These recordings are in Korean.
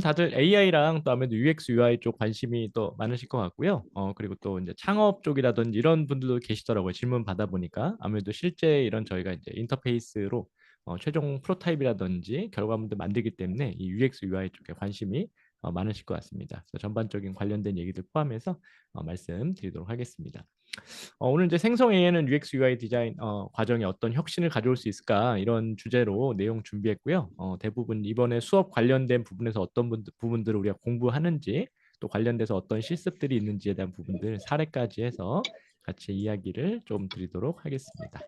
다들 AI랑 또 아무래도 UX, UI 쪽 관심이 또 많으실 것 같고요. 그리고 또 이제 창업 쪽이라든지 이런 분들도 계시더라고요. 질문 받아보니까 아무래도 실제 이런 저희가 이제 인터페이스로 최종 프로타입이라든지 결과물들 만들기 때문에 이 UX, UI 쪽에 관심이 많으실 것 같습니다. 그래서 전반적인 관련된 얘기들 포함해서 말씀드리도록 하겠습니다. 오늘 이제 생성 AI는 UX UI 디자인 과정에 어떤 혁신을 가져올 수 있을까 이런 주제로 내용 준비했고요. 대부분 이번에 수업 관련된 부분에서 어떤 부분들을 우리가 공부하는지 또 관련돼서 어떤 실습들이 있는지에 대한 부분들 사례까지 해서 같이 이야기를 좀 드리도록 하겠습니다.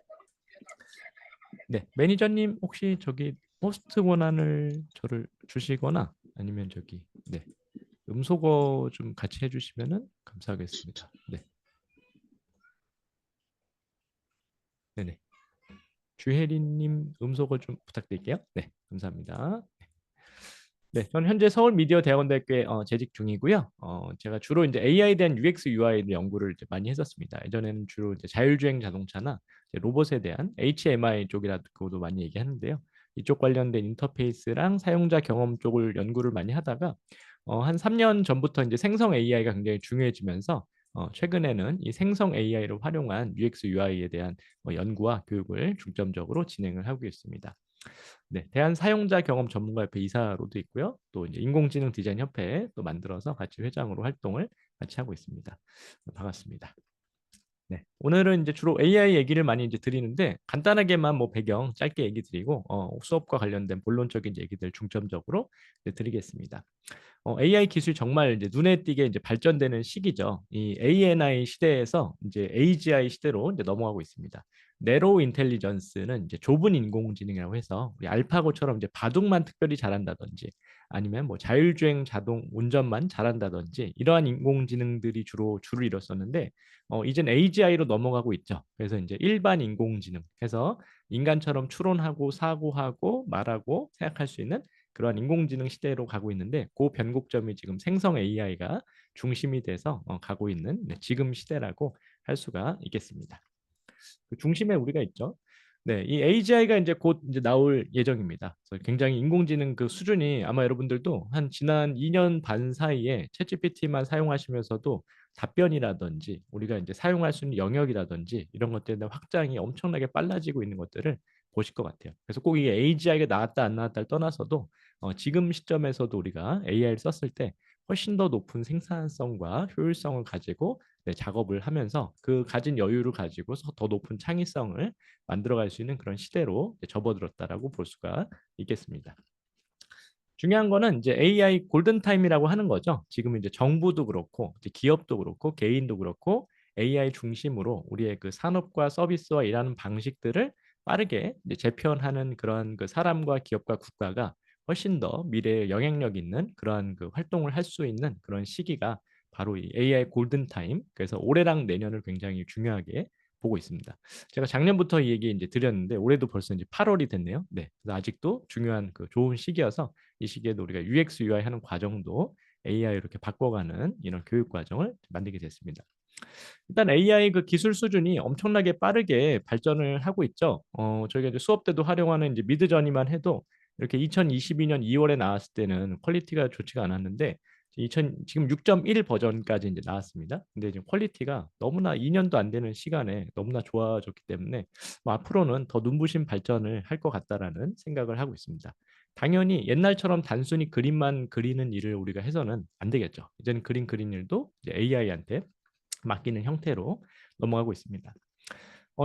네, 매니저님 혹시 저기 호스트 권한을 저를 주시거나 아니면 저기 네, 음소거 좀 같이 해주시면은 감사하겠습니다. 네, 네네. 주혜리님 음소거 좀 부탁드릴게요. 네, 감사합니다. 네, 저는 현재 서울 미디어 대학원대학교에 재직 중이고요. 제가 주로 이제 AI에 대한 UX, UI 연구를 이제 많이 했었습니다. 예전에는 주로 이제 자율주행 자동차나 이제 로봇에 대한 HMI 쪽이라고도 많이 얘기하는데요. 이쪽 관련된 인터페이스랑 사용자 경험 쪽을 연구를 많이 하다가 한 3년 전부터 이제 생성 AI가 굉장히 중요해지면서 최근에는 이 생성 AI를 활용한 UX, UI에 대한 연구와 교육을 중점적으로 진행을 하고 있습니다. 네, 대한 사용자 경험 전문가협회 이사로도 있고요. 또 이제 인공지능 디자인 협회 또 만들어서 같이 회장으로 활동을 같이 하고 있습니다. 반갑습니다. 네, 오늘은 이제 주로 AI 얘기를 많이 이제 드리는데 간단하게만 뭐 배경 짧게 얘기 드리고 수업과 관련된 본론적인 얘기들 중점적으로 이제 드리겠습니다. AI 기술이 정말 이제 눈에 띄게 이제 발전되는 시기죠. 이 ANI 시대에서 이제 AGI 시대로 이제 넘어가고 있습니다. 내로우 인텔리전스는 이제 좁은 인공지능이라고 해서 우리 알파고처럼 이제 바둑만 특별히 잘한다든지 아니면 뭐 자율주행 자동 운전만 잘한다든지 이러한 인공지능들이 주로 줄을 이뤘었는데 이젠 AGI로 넘어가고 있죠. 그래서 이제 일반 인공지능 해서 인간처럼 추론하고 사고하고 말하고 생각할 수 있는 그러한 인공지능 시대로 가고 있는데 그 변곡점이 지금 생성 AI가 중심이 돼서 가고 있는 네, 지금 시대라고 할 수가 있겠습니다. 그 중심에 우리가 있죠. 네, 이 AGI가 이제 곧 이제 나올 예정입니다. 그래서 굉장히 인공지능 그 수준이 아마 여러분들도 한 지난 2년 반 사이에 챗GPT만 사용하시면서도 답변이라든지 우리가 이제 사용할 수 있는 영역이라든지 이런 것들에 대한 확장이 엄청나게 빨라지고 있는 것들을 보실 것 같아요. 그래서 꼭 이게 AGI가 나왔다 안 나왔다를 떠나서도 지금 시점에서도 우리가 AI를 썼을 때 훨씬 더 높은 생산성과 효율성을 가지고 네, 작업을 하면서 그 가진 여유를 가지고서 더 높은 창의성을 만들어갈 수 있는 그런 시대로 접어들었다라고 볼 수가 있겠습니다. 중요한 거는 이제 AI 골든타임이라고 하는 거죠. 지금 이제 정부도 그렇고 이제 기업도 그렇고 개인도 그렇고 AI 중심으로 우리의 그 산업과 서비스와 일하는 방식들을 빠르게 이제 재편하는 그런 그 사람과 기업과 국가가 훨씬 더 미래에 영향력 있는 그러한 그 활동을 할 수 있는 그런 시기가 바로 이 AI 골든타임. 그래서 올해랑 내년을 굉장히 중요하게 보고 있습니다. 제가 작년부터 이 얘기 이제 드렸는데 올해도 벌써 이제 8월이 됐네요. 네. 그래서 아직도 중요한 그 좋은 시기여서 이 시기에도 우리가 UX, UI 하는 과정도 AI 이렇게 바꿔가는 이런 교육 과정을 만들게 됐습니다. 일단 AI 그 기술 수준이 엄청나게 빠르게 발전을 하고 있죠. 저희가 이제 수업 때도 활용하는 이제 미드저니만 해도 이렇게 2022년 2월에 나왔을 때는 퀄리티가 좋지가 않았는데 지금 6.1 버전까지 이제 나왔습니다. 근데 지금 퀄리티가 너무나 2년도 안 되는 시간에 너무나 좋아졌기 때문에 뭐 앞으로는 더 눈부신 발전을 할 것 같다라는 생각을 하고 있습니다. 당연히 옛날처럼 단순히 그림만 그리는 일을 우리가 해서는 안 되겠죠. 이제는 그림 그리는 일도 이제 AI한테 맡기는 형태로 넘어가고 있습니다.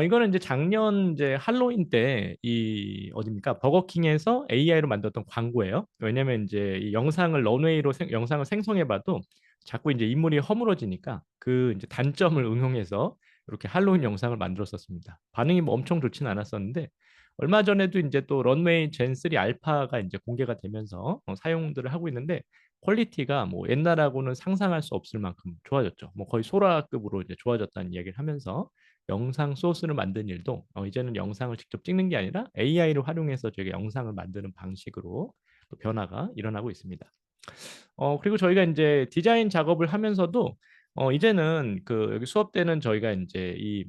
이거는 이제 작년 이제 할로윈 때 이 어딥니까? 버거킹에서 AI로 만들었던 광고예요. 왜냐면 이제 이 영상을 런웨이로 영상을 생성해봐도 자꾸 이제 인물이 허물어지니까 그 이제 단점을 응용해서 이렇게 할로윈 영상을 만들었었습니다. 반응이 뭐 엄청 좋지는 않았었는데 얼마 전에도 이제 또 런웨이 젠3 알파가 이제 공개가 되면서 사용들을 하고 있는데 퀄리티가 뭐 옛날하고는 상상할 수 없을 만큼 좋아졌죠. 뭐 거의 소라급으로 이제 좋아졌다는 이야기를 하면서 영상 소스를 만든 일도 이제는 영상을 직접 찍는 게 아니라 AI를 활용해서 저희가 영상을 만드는 방식으로 또 변화가 일어나고 있습니다. 그리고 저희가 이제 디자인 작업을 하면서도 이제는 그 여기 수업 때는 저희가 이제 이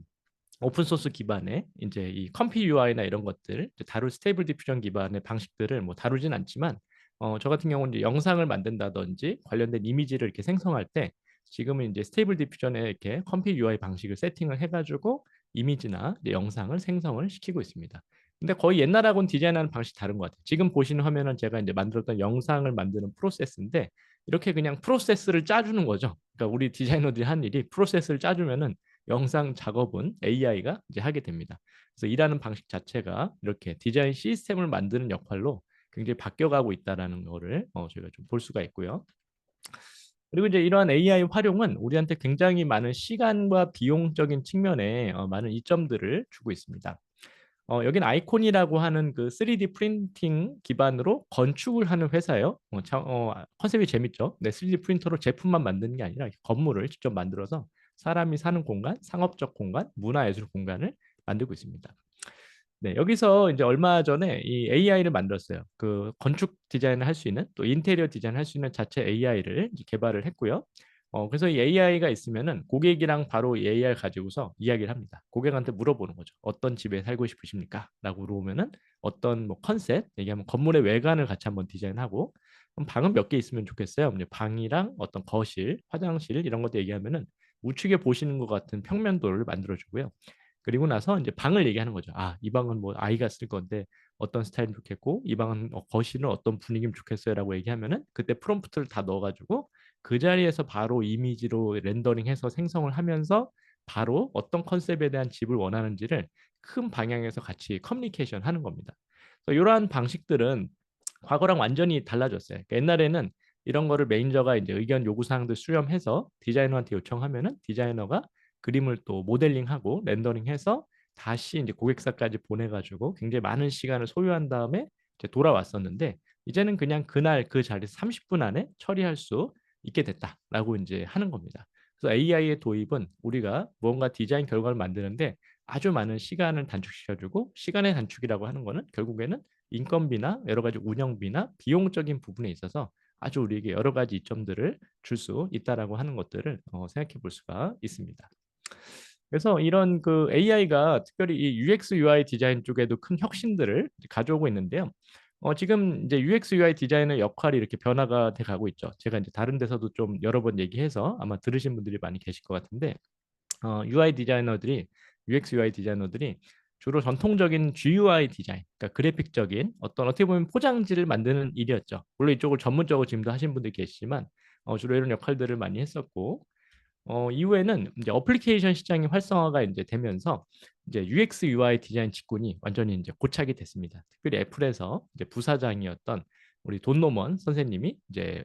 오픈 소스 기반의 이제 이 컴피 UI나 이런 것들 다룰 스테이블 디퓨전 기반의 방식들을 뭐 다루진 않지만 저 같은 경우는 이제 영상을 만든다든지 관련된 이미지를 이렇게 생성할 때 지금은 이제 스테이블 디퓨전에 이렇게 컴핏 UI 방식을 세팅을 해가지고 이미지나 이제 영상을 생성을 시키고 있습니다. 근데 거의 옛날하고는 디자인하는 방식이 다른 것 같아요. 지금 보시는 화면은 제가 이제 만들었던 영상을 만드는 프로세스인데 이렇게 그냥 프로세스를 짜주는 거죠. 그러니까 우리 디자이너들이 한 일이 프로세스를 짜주면은 영상 작업은 AI가 이제 하게 됩니다. 그래서 일하는 방식 자체가 이렇게 디자인 시스템을 만드는 역할로 굉장히 바뀌어가고 있다라는 거를 저희가 좀 볼 수가 있고요. 그리고 이제 이러한 AI 활용은 우리한테 굉장히 많은 시간과 비용적인 측면에 많은 이점들을 주고 있습니다. 여긴 아이콘이라고 하는 그 3D 프린팅 기반으로 건축을 하는 회사예요. 컨셉이 재밌죠. 네, 3D 프린터로 제품만 만드는 게 아니라 건물을 직접 만들어서 사람이 사는 공간, 상업적 공간, 문화예술 공간을 만들고 있습니다. 네, 여기서 이제 얼마 전에 이 AI를 만들었어요. 그 건축 디자인을 할 수 있는 또 인테리어 디자인을 할 수 있는 자체 AI를 개발을 했고요. 그래서 이 AI가 있으면은 고객이랑 바로 이 AI를 가지고서 이야기를 합니다. 고객한테 물어보는 거죠. 어떤 집에 살고 싶으십니까? 라고 물어보면은 어떤 뭐 컨셉, 얘기하면 건물의 외관을 같이 한번 디자인하고 그럼 방은 몇 개 있으면 좋겠어요. 이제 방이랑 어떤 거실, 화장실 이런 것도 얘기하면은 우측에 보시는 것 같은 평면도를 만들어주고요. 그리고 나서 이제 방을 얘기하는 거죠. 아, 이 방은 뭐 아이가 쓸 건데 어떤 스타일이 좋겠고 이 방은 거실은 어떤 분위기면 좋겠어요라고 얘기하면은 그때 프롬프트를 다 넣어가지고 그 자리에서 바로 이미지로 렌더링해서 생성을 하면서 바로 어떤 컨셉에 대한 집을 원하는지를 큰 방향에서 같이 커뮤니케이션 하는 겁니다. 그래서 이러한 방식들은 과거랑 완전히 달라졌어요. 그러니까 옛날에는 이런 거를 매니저가 이제 의견 요구 사항들 수렴해서 디자이너한테 요청하면은 디자이너가 그림을 또 모델링하고 렌더링해서 다시 이제 고객사까지 보내가지고 굉장히 많은 시간을 소요한 다음에 이제 돌아왔었는데 이제는 그냥 그날 그 자리에서 30분 안에 처리할 수 있게 됐다라고 이제 하는 겁니다. 그래서 AI의 도입은 우리가 무언가 디자인 결과를 만드는데 아주 많은 시간을 단축시켜주고 시간의 단축이라고 하는 거는 결국에는 인건비나 여러 가지 운영비나 비용적인 부분에 있어서 아주 우리에게 여러 가지 이점들을 줄 수 있다라고 하는 것들을 생각해 볼 수가 있습니다. 그래서 이런 그 AI가 특별히 이 UX UI 디자인 쪽에도 큰 혁신들을 가져오고 있는데요. 지금 이제 UX UI 디자인의 역할이 이렇게 변화가 돼 가고 있죠. 제가 이제 다른 데서도 좀 여러 번 얘기해서 아마 들으신 분들이 많이 계실 것 같은데 UI 디자이너들이 UX UI 디자이너들이 주로 전통적인 GUI 디자인, 그러니까 그래픽적인 어떤 어떻게 보면 포장지를 만드는 일이었죠. 물론 이쪽을 전문적으로 지금도 하시는 분들이 계시지만 주로 이런 역할들을 많이 했었고 이후에는 이제 어플리케이션 시장의 활성화가 이제 되면서 이제 UX UI 디자인 직군이 완전히 이제 고착이 됐습니다. 특별히 애플에서 이제 부사장이었던 우리 돈 노먼 선생님이 이제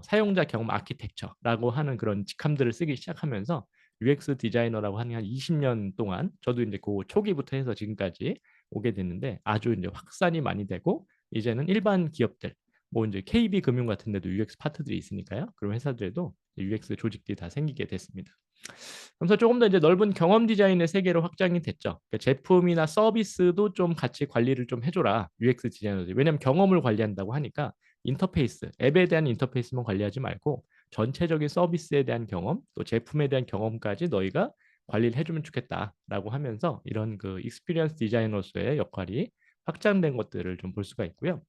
사용자 경험 아키텍처라고 하는 그런 직함들을 쓰기 시작하면서 UX 디자이너라고 하는 한 20년 동안 저도 이제 그 초기부터 해서 지금까지 오게 됐는데 아주 이제 확산이 많이 되고 이제는 일반 기업들 뭐 이제 KB 금융 같은 데도 UX 파트들이 있으니까요. 그런 회사들에도 UX 조직들이 다 생기게 됐습니다. 그래서 조금 더 이제 넓은 경험 디자인의 세계로 확장이 됐죠. 그러니까 제품이나 서비스도 좀 같이 관리를 좀 해줘라. UX 디자이너들이. 왜냐하면 경험을 관리한다고 하니까 인터페이스, 앱에 대한 인터페이스만 관리하지 말고 전체적인 서비스에 대한 경험, 또 제품에 대한 경험까지 너희가 관리를 해주면 좋겠다라고 하면서 이런 그 익스피리언스 디자이너로서의 역할이 확장된 것들을 좀 볼 수가 있고요.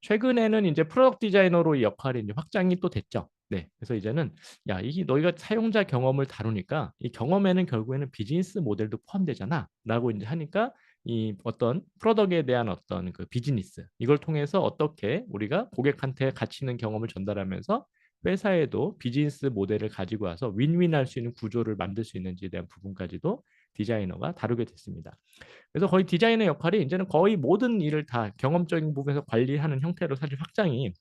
최근에는 이제 프로덕트 디자이너로 이 역할이 이제 확장이 또 됐죠. 네, 그래서 이제는 야, 이게 너희가 사용자 경험을 다루니까 이 경험에는 결국에는 비즈니스 모델도 포함되잖아라고 이제 하니까 이 어떤 프로덕트에 대한 어떤 그 비즈니스 이걸 통해서 어떻게 우리가 고객한테 가치 있는 경험을 전달하면서 회사에도 비즈니스 모델을 가지고 와서 윈윈할 수 있는 구조를 만들 수 있는지에 대한 부분까지도 디자이너가 다루게 됐습니다. 그래서 거의 디자인의 역할이 이제는 거의 모든 일을 다 경험적인 부분에서 관리하는 형태로 사실 확장이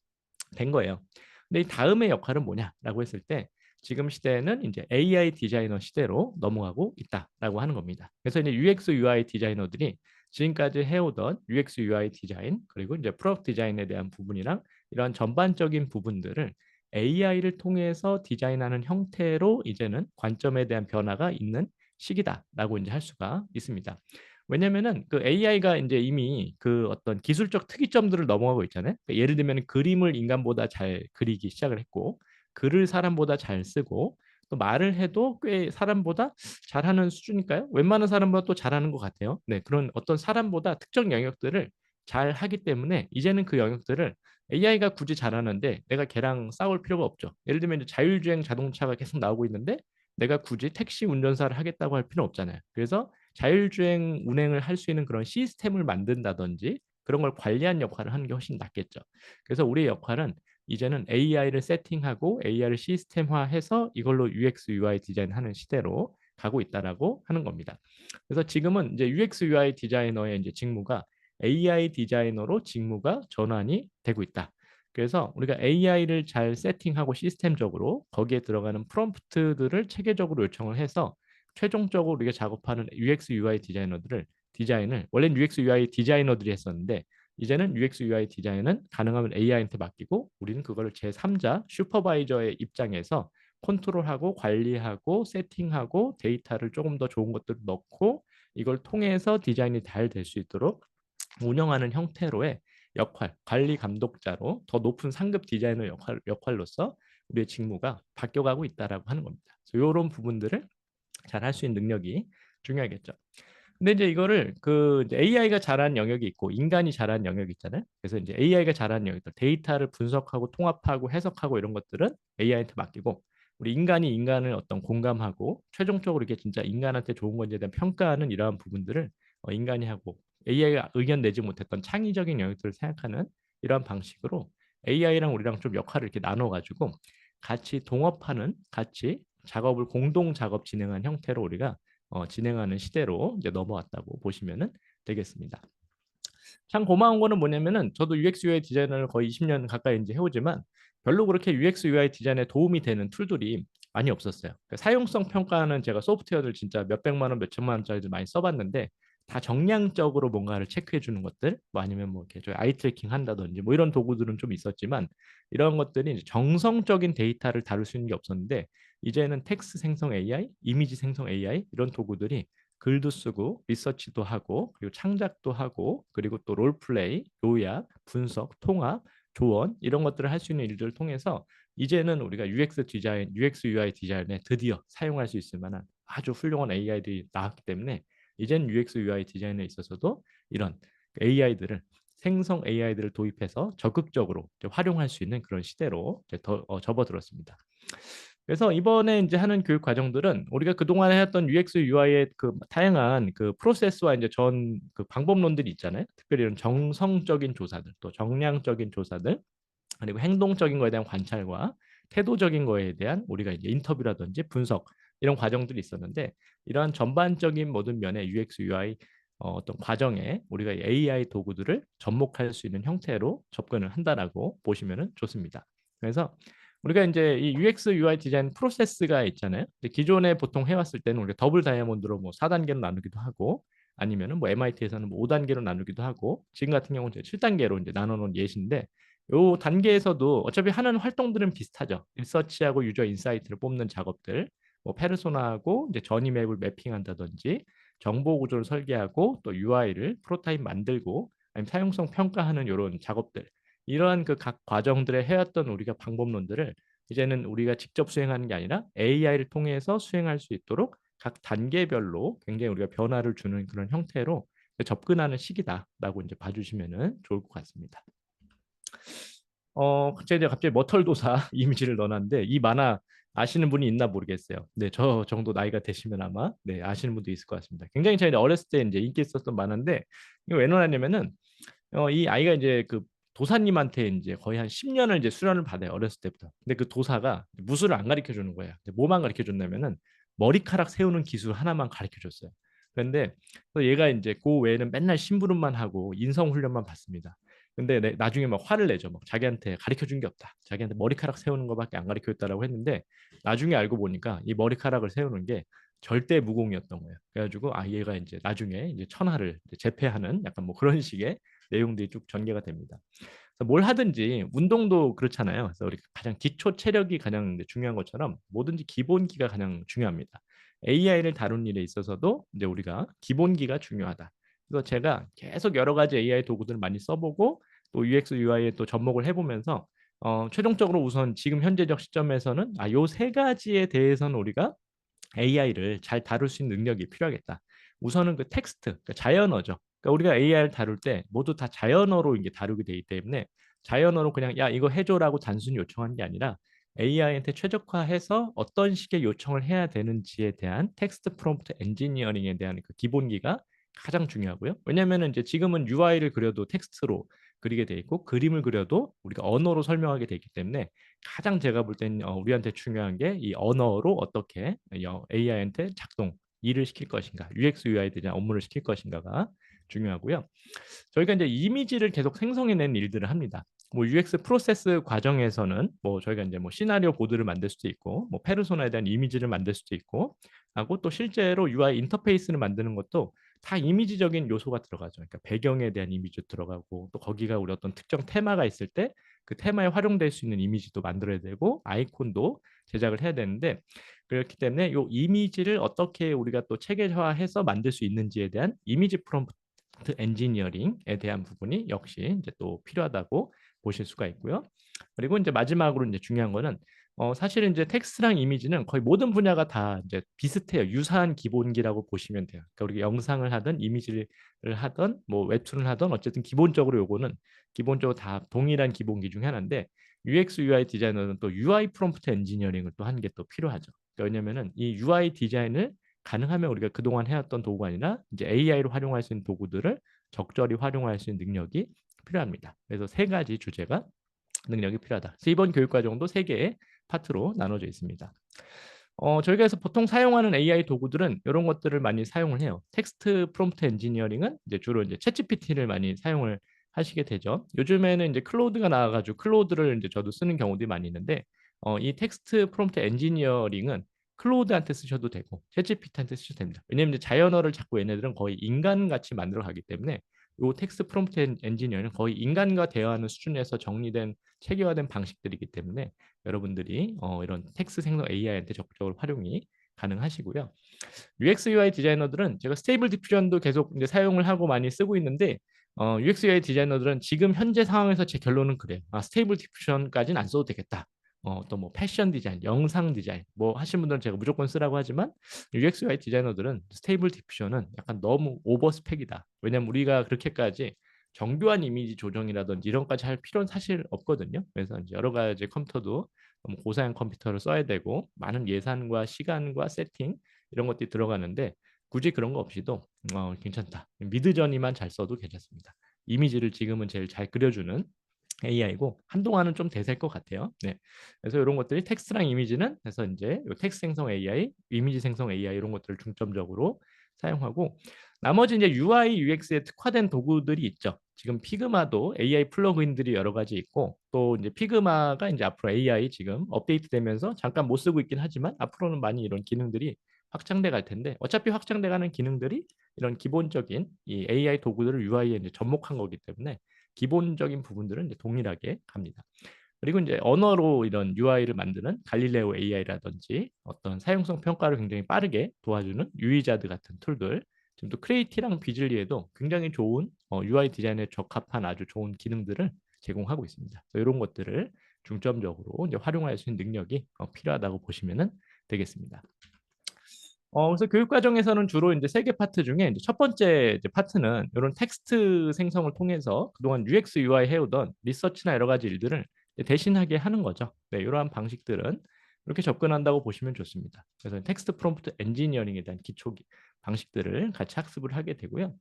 된 거예요. 근데 이 다음의 역할은 뭐냐라고 했을 때 지금 시대에는 이제 AI 디자이너 시대로 넘어가고 있다라고 하는 겁니다. 그래서 이제 UX UI 디자이너들이 지금까지 해오던 UX UI 디자인 그리고 이제 프로덕트 디자인에 대한 부분이랑 이런 전반적인 부분들을 AI를 통해서 디자인하는 형태로 이제는 관점에 대한 변화가 있는 시기다라고 이제 할 수가 있습니다. 왜냐면은 그 AI가 이제 이미 그 어떤 기술적 특이점들을 넘어가고 있잖아요. 그러니까 예를 들면 그림을 인간보다 잘 그리기 시작을 했고, 글을 사람보다 잘 쓰고, 또 말을 해도 꽤 사람보다 잘하는 수준일까요? 웬만한 사람보다 또 잘하는 것 같아요. 네, 그런 어떤 사람보다 특정 영역들을 잘 하기 때문에 이제는 그 영역들을 AI가 굳이 잘하는데 내가 걔랑 싸울 필요가 없죠. 예를 들면 이제 자율주행 자동차가 계속 나오고 있는데 내가 굳이 택시 운전사를 하겠다고 할 필요는 없잖아요. 그래서 자율주행 운행을 할 수 있는 그런 시스템을 만든다든지 그런 걸 관리하는 역할을 하는 게 훨씬 낫겠죠. 그래서 우리의 역할은 이제는 AI를 세팅하고 AI를 시스템화해서 이걸로 UX, UI 디자인하는 시대로 가고 있다라고 하는 겁니다. 그래서 지금은 이제 UX, UI 디자이너의 이제 직무가 AI 디자이너로 직무가 전환이 되고 있다. 그래서 우리가 AI를 잘 세팅하고 시스템적으로 거기에 들어가는 프롬프트들을 체계적으로 요청을 해서 최종적으로 우리가 작업하는 UX, UI 디자이너들을 디자인을 원래는 UX, UI 디자이너들이 했었는데 이제는 UX, UI 디자인은 가능하면 AI한테 맡기고 우리는 그거를 제3자 슈퍼바이저의 입장에서 컨트롤하고 관리하고 세팅하고 데이터를 조금 더 좋은 것들을 넣고 이걸 통해서 디자인이 잘 될 수 있도록 운영하는 형태로의 역할, 관리 감독자로 더 높은 상급 디자이너 역할로서 우리의 직무가 바뀌어가고 있다라고 하는 겁니다. 그래서 이런 부분들을 잘 할 수 있는 능력이 중요하겠죠. 근데 이제 이거를 그 AI가 잘하는 영역이 있고 인간이 잘하는 영역이 있잖아요. 그래서 이제 AI가 잘하는 영역들, 데이터를 분석하고 통합하고 해석하고 이런 것들은 AI한테 맡기고 우리 인간이 인간을 어떤 공감하고 최종적으로 이게 진짜 인간한테 좋은 건지에 대한 평가하는 이러한 부분들을 인간이 하고 AI가 의견 내지 못했던 창의적인 영역들을 생각하는 이러한 방식으로 AI랑 우리랑 좀 역할을 이렇게 나눠 가지고 같이 동업하는 같이 작업을 공동 작업 진행한 형태로 우리가 진행하는 시대로 이제 넘어왔다고 보시면 되겠습니다. 참 고마운 거는 뭐냐면은 저도 UX UI 디자이너를 거의 20년 가까이 이제 해오지만 별로 그렇게 UX UI 디자인에 도움이 되는 툴들이 많이 없었어요. 그러니까 사용성 평가는 제가 소프트웨어들 진짜 몇백만 원, 몇천만 원짜리들 많이 써봤는데 다 정량적으로 뭔가를 체크해 주는 것들, 뭐 아니면 뭐 이렇게 저 아이 트래킹 한다든지 뭐 이런 도구들은 좀 있었지만 이런 것들이 이제 정성적인 데이터를 다룰 수 있는 게 없었는데 이제는 텍스트 생성 AI, 이미지 생성 AI 이런 도구들이 글도 쓰고 리서치도 하고 그리고 창작도 하고 그리고 또 롤플레이, 요약, 분석, 통합, 조언 이런 것들을 할 수 있는 일들을 통해서 이제는 우리가 UX 디자인, UX UI 디자인에 드디어 사용할 수 있을 만한 아주 훌륭한 AI들이 나왔기 때문에 이젠 UX UI 디자인에 있어서도 이런 AI들을 생성 AI들을 도입해서 적극적으로 활용할 수 있는 그런 시대로 접어들었습니다. 그래서 이번에 이제 하는 교육 과정들은 우리가 그동안 해왔던 UX, UI의 그 다양한 그 프로세스와 이제 전 그 방법론들이 있잖아요. 특별히 이런 정성적인 조사들, 또 정량적인 조사들, 그리고 행동적인 거에 대한 관찰과 태도적인 거에 대한 우리가 이제 인터뷰라든지 분석 이런 과정들이 있었는데 이러한 전반적인 모든 면의 UX, UI 어떤 과정에 우리가 AI 도구들을 접목할 수 있는 형태로 접근을 한다라고 보시면 좋습니다. 그래서 우리가 이제 이 UX, UI 디자인 프로세스가 있잖아요. 기존에 보통 해왔을 때는 우리가 더블 다이아몬드로 뭐 4단계로 나누기도 하고 아니면은 뭐 MIT에서는 뭐 5단계로 나누기도 하고 지금 같은 경우는 7단계로 이제 나눠놓은 예시인데 요 단계에서도 어차피 하는 활동들은 비슷하죠. 리서치하고 유저 인사이트를 뽑는 작업들, 뭐 페르소나하고 이제 전이 맵을 매핑한다든지 정보 구조를 설계하고 또 UI를 프로타입 만들고 아니면 사용성 평가하는 이런 작업들 이러한 그 각 과정들에 해왔던 우리가 방법론들을 이제는 우리가 직접 수행하는 게 아니라 AI를 통해서 수행할 수 있도록 각 단계별로 굉장히 우리가 변화를 주는 그런 형태로 접근하는 시기다라고 이제 봐주시면 좋을 것 같습니다. 제가 갑자기 머털도사 이미지를 넣어놨는데 이 만화 아시는 분이 있나 모르겠어요. 네, 저 정도 나이가 되시면 아마 네, 아시는 분도 있을 것 같습니다. 굉장히 저희 어렸을 때 이제 인기 있었던 만화인데 이거 왜 넣어놨냐면은 이 아이가 이제 그 도사님한테 이제 거의 한 10년을 이제 수련을 받아요. 어렸을 때부터. 근데 그 도사가 무술을 안 가르쳐 주는 거예요. 근데 뭐만 가르쳐 줬냐면은 머리카락 세우는 기술 하나만 가르쳐 줬어요. 그런데 또 얘가 이제 그 외에는 맨날 심부름만 하고 인성 훈련만 받습니다. 근데 나중에 막 화를 내죠. 막 자기한테 가르쳐 준 게 없다. 자기한테 머리카락 세우는 거밖에 안 가르쳐 줬다라고 했는데 나중에 알고 보니까 이 머리카락을 세우는 게 절대 무공이었던 거예요. 그래가지고 아 얘가 이제 나중에 이제 천하를 이제 제패하는 약간 뭐 그런 식의 내용들이 쭉 전개가 됩니다. 그래서 뭘 하든지 운동도 그렇잖아요. 그래서 우리 가장 기초 체력이 가장 중요한 것처럼 뭐든지 기본기가 가장 중요합니다. AI를 다룬 일에 있어서도 이제 우리가 기본기가 중요하다. 그래서 제가 계속 여러 가지 AI 도구들을 많이 써보고 또 UX, UI에 또 접목을 해보면서 최종적으로 우선 지금 현재적 시점에서는 요 세 가지에 대해서는 우리가 AI를 잘 다룰 수 있는 능력이 필요하겠다. 우선은 그 텍스트, 그러니까 자연어죠. 그러니까 우리가 AI를 다룰 때 모두 다 자연어로 이게 다루게 되기 때문에 자연 언어로 그냥 야 이거 해줘라고 단순히 요청한 게 아니라 AI한테 최적화해서 어떤 식의 요청을 해야 되는지에 대한 텍스트 프롬프트 엔지니어링에 대한 그 기본기가 가장 중요하고요. 왜냐하면 이제 지금은 UI를 그려도 텍스트로 그리게 돼 있고 그림을 그려도 우리가 언어로 설명하게 돼 있기 때문에 가장 제가 볼 땐 우리한테 중요한 게 이 언어로 어떻게 AI한테 작동 일을 시킬 것인가, UX, UI에 대한 업무를 시킬 것인가가 중요하고요. 저희가 이제 이미지를 계속 생성해내는 일들을 합니다. 뭐 UX 프로세스 과정에서는 뭐 저희가 이제 뭐 시나리오 보드를 만들 수도 있고, 뭐 페르소나에 대한 이미지를 만들 수도 있고, 하고 또 실제로 UI 인터페이스를 만드는 것도 다 이미지적인 요소가 들어가죠. 그러니까 배경에 대한 이미지 들어가고, 또 거기가 우리 어떤 특정 테마가 있을 때 그 테마에 활용될 수 있는 이미지도 만들어야 되고, 아이콘도 제작을 해야 되는데, 그렇기 때문에 이 이미지를 어떻게 우리가 또 체계화해서 만들 수 있는지에 대한 이미지 프롬프트 엔지니어링에 대한 부분이 역시 이제 또 필요하다고 보실 수가 있고요. 그리고 이제 마지막으로 이제 중요한 거는 사실은 이제 텍스트랑 이미지는 거의 모든 분야가 다 이제 비슷해요. 유사한 기본기라고 보시면 돼요. 그러니까 우리가 영상을 하든 이미지를 하든 뭐 웹툰을 하든 어쨌든 기본적으로 요거는 기본적으로 다 동일한 기본기 중에 하나인데 UX UI 디자이너는 또 UI 프롬프트 엔지니어링을 또 하는 게 또 필요하죠. 그러니까 왜냐면은 이 UI 디자인을 가능하면 우리가 그동안 해왔던 도구가 아니라 이제 AI로 활용할 수 있는 도구들을 적절히 활용할 수 있는 능력이 필요합니다. 그래서 세 가지 주제가 능력이 필요하다. 그래서 이번 교육과정도 세 개의 파트로 나눠져 있습니다. 저희가 그래서 보통 사용하는 AI 도구들은 이런 것들을 많이 사용을 해요. 텍스트 프롬프트 엔지니어링은 이제 주로 이제 챗GPT를 많이 사용을 하시게 되죠. 요즘에는 이제 클로드가 나와가지고 클로드를 이제 저도 쓰는 경우들이 많이 있는데 이 텍스트 프롬프트 엔지니어링은 클로드한테 쓰셔도 되고 챗GPT한테 쓰셔도 됩니다. 왜냐하면 이제 자연어를 자꾸 얘네들은 거의 인간같이 만들어 가기 때문에 이 텍스트 프롬프트 엔지니어는 거의 인간과 대화하는 수준에서 정리된 체계화된 방식들이기 때문에 여러분들이 이런 텍스트 생성 AI한테 적극적으로 활용이 가능하시고요. UX UI 디자이너들은 제가 스테이블 디퓨전도 계속 이제 사용을 하고 많이 쓰고 있는데 UX UI 디자이너들은 지금 현재 상황에서 제 결론은 그래요. 스테이블 디퓨전까지는 안 써도 되겠다. 또 뭐 패션 디자인, 영상 디자인 뭐 하신 분들은 제가 무조건 쓰라고 하지만 UX UI 디자이너들은 스테이블 디퓨전은 약간 너무 오버 스펙이다. 왜냐면 우리가 그렇게까지 정교한 이미지 조정이라든지 이런 까지 할 필요는 사실 없거든요. 그래서 이제 여러 가지 컴퓨터도 너무 고사양 컴퓨터를 써야 되고 많은 예산과 시간과 세팅 이런 것들이 들어가는데 굳이 그런 거 없이도 괜찮다. 미드저니만 잘 써도 괜찮습니다. 이미지를 지금은 제일 잘 그려주는 AI고 한동안은 좀 대세일 것 같아요. 네. 그래서 이런 것들이 텍스트랑 이미지는 해서 이제 텍스트 생성 AI, 이미지 생성 AI 이런 것들을 중점적으로 사용하고 나머지 이제 UI, UX에 특화된 도구들이 있죠. 지금 피그마도 AI 플러그인들이 여러 가지 있고 또 이제 피그마가 이제 앞으로 AI 지금 업데이트되면서 잠깐 못 쓰고 있긴 하지만 앞으로는 많이 이런 기능들이 확장돼 갈 텐데 어차피 확장돼 가는 기능들이 이런 기본적인 이 AI 도구들을 UI에 이제 접목한 거기 때문에 기본적인 부분들은 이제 동일하게 갑니다. 그리고 이제 언어로 이런 UI를 만드는 갈릴레오 AI라든지 어떤 사용성 평가를 굉장히 빠르게 도와주는 유이자드 같은 툴들 지금 또 크리에이티랑 비즐리에도 굉장히 좋은 UI 디자인에 적합한 아주 좋은 기능들을 제공하고 있습니다. 이런 것들을 중점적으로 이제 활용할 수 있는 능력이 필요하다고 보시면 되겠습니다. 그래서 교육 과정에서는 주로 이제 세 개 파트 중에 이제 첫 번째 이제 파트는 이런 텍스트 생성을 통해서 그동안 UX, UI 해오던 리서치나 여러 가지 일들을 대신하게 하는 거죠. 네, 이러한 방식들은 이렇게 접근한다고 보시면 좋습니다. 그래서 텍스트 프롬프트 엔지니어링에 대한 기초 방식들을 같이 학습을 하게 되고요.